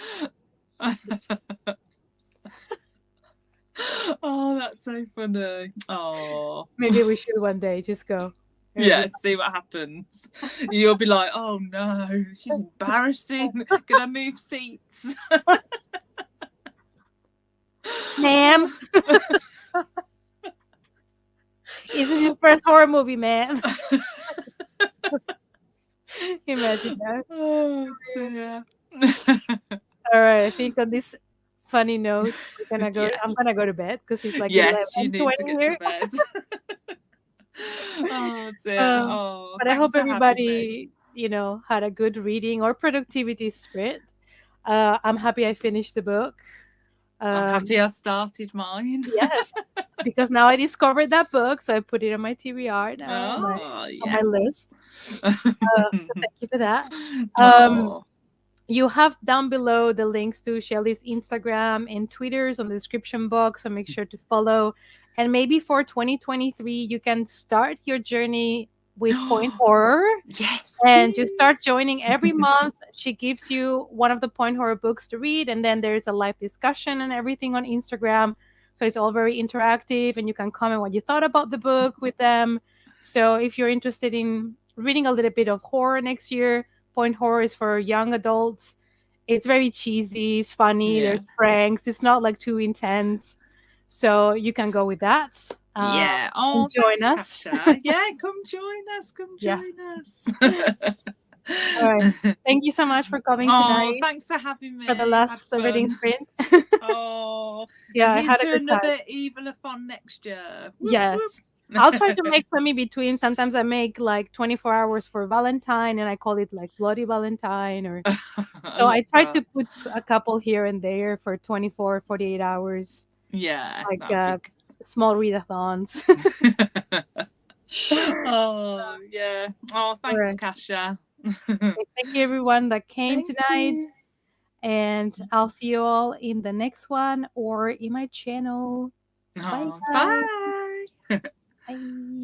Oh, that's so funny. Oh. maybe we should one day just go. Yeah, Everybody, see what happens. You'll be like, oh no, this is embarrassing. Can I move seats? ma'am, is this your first horror movie, ma'am? Imagine that. Oh dear. All right, I think on this funny note, we're gonna go. Yes. I'm gonna go to bed because it's like Yes, you need to 11:20 get to here. bed. Oh dear. Um, Oh, but I hope thanks for having me. everybody, had a good reading or productivity sprint. I'm happy I finished the book. I'm Um, happy I started mine. yes, because now I discovered that book, so I put it on my TBR now Oh, on my yes. list. So thank you for that. Um, Oh. You have down below the links to Chelley's Instagram and Twitters on the description box, so make sure to follow. And maybe for 2023, you can start your journey with Point Horror Yes, and just start please. joining every month. She gives you one of the Point Horror books to read, and then there's a live discussion and everything on Instagram. So it's all very interactive, and you can comment what you thought about the book with them. So if you're interested in reading a little bit of horror next year, Point Horror is for young adults. It's very cheesy, it's funny, Yeah. there's pranks, it's not like too intense. So you can go with that. Yeah. And Oh, join thanks, us. Kasha. Yeah, come join us. Come join Yes. us. All right. Thank you so much for coming Oh, tonight thanks for having for the me. I've had last reading fun. sprint. Oh, Yeah, and I here's had a to good time. another Evil-a-thon next year. Whoop, Yes. I'll try to whoop. make some in between. Sometimes I make like 24 hours for Valentine and I call it like Bloody Valentine or I so I love try to that. put a couple here and there for 24, 48 hours, Yeah, like that'd be small readathons. good. Oh, yeah. Oh, All thanks, right. Kasha. Okay, thank you everyone that came Thank tonight. you. And I'll see you all in the next one or in my channel. Bye Oh, bye. bye. Bye.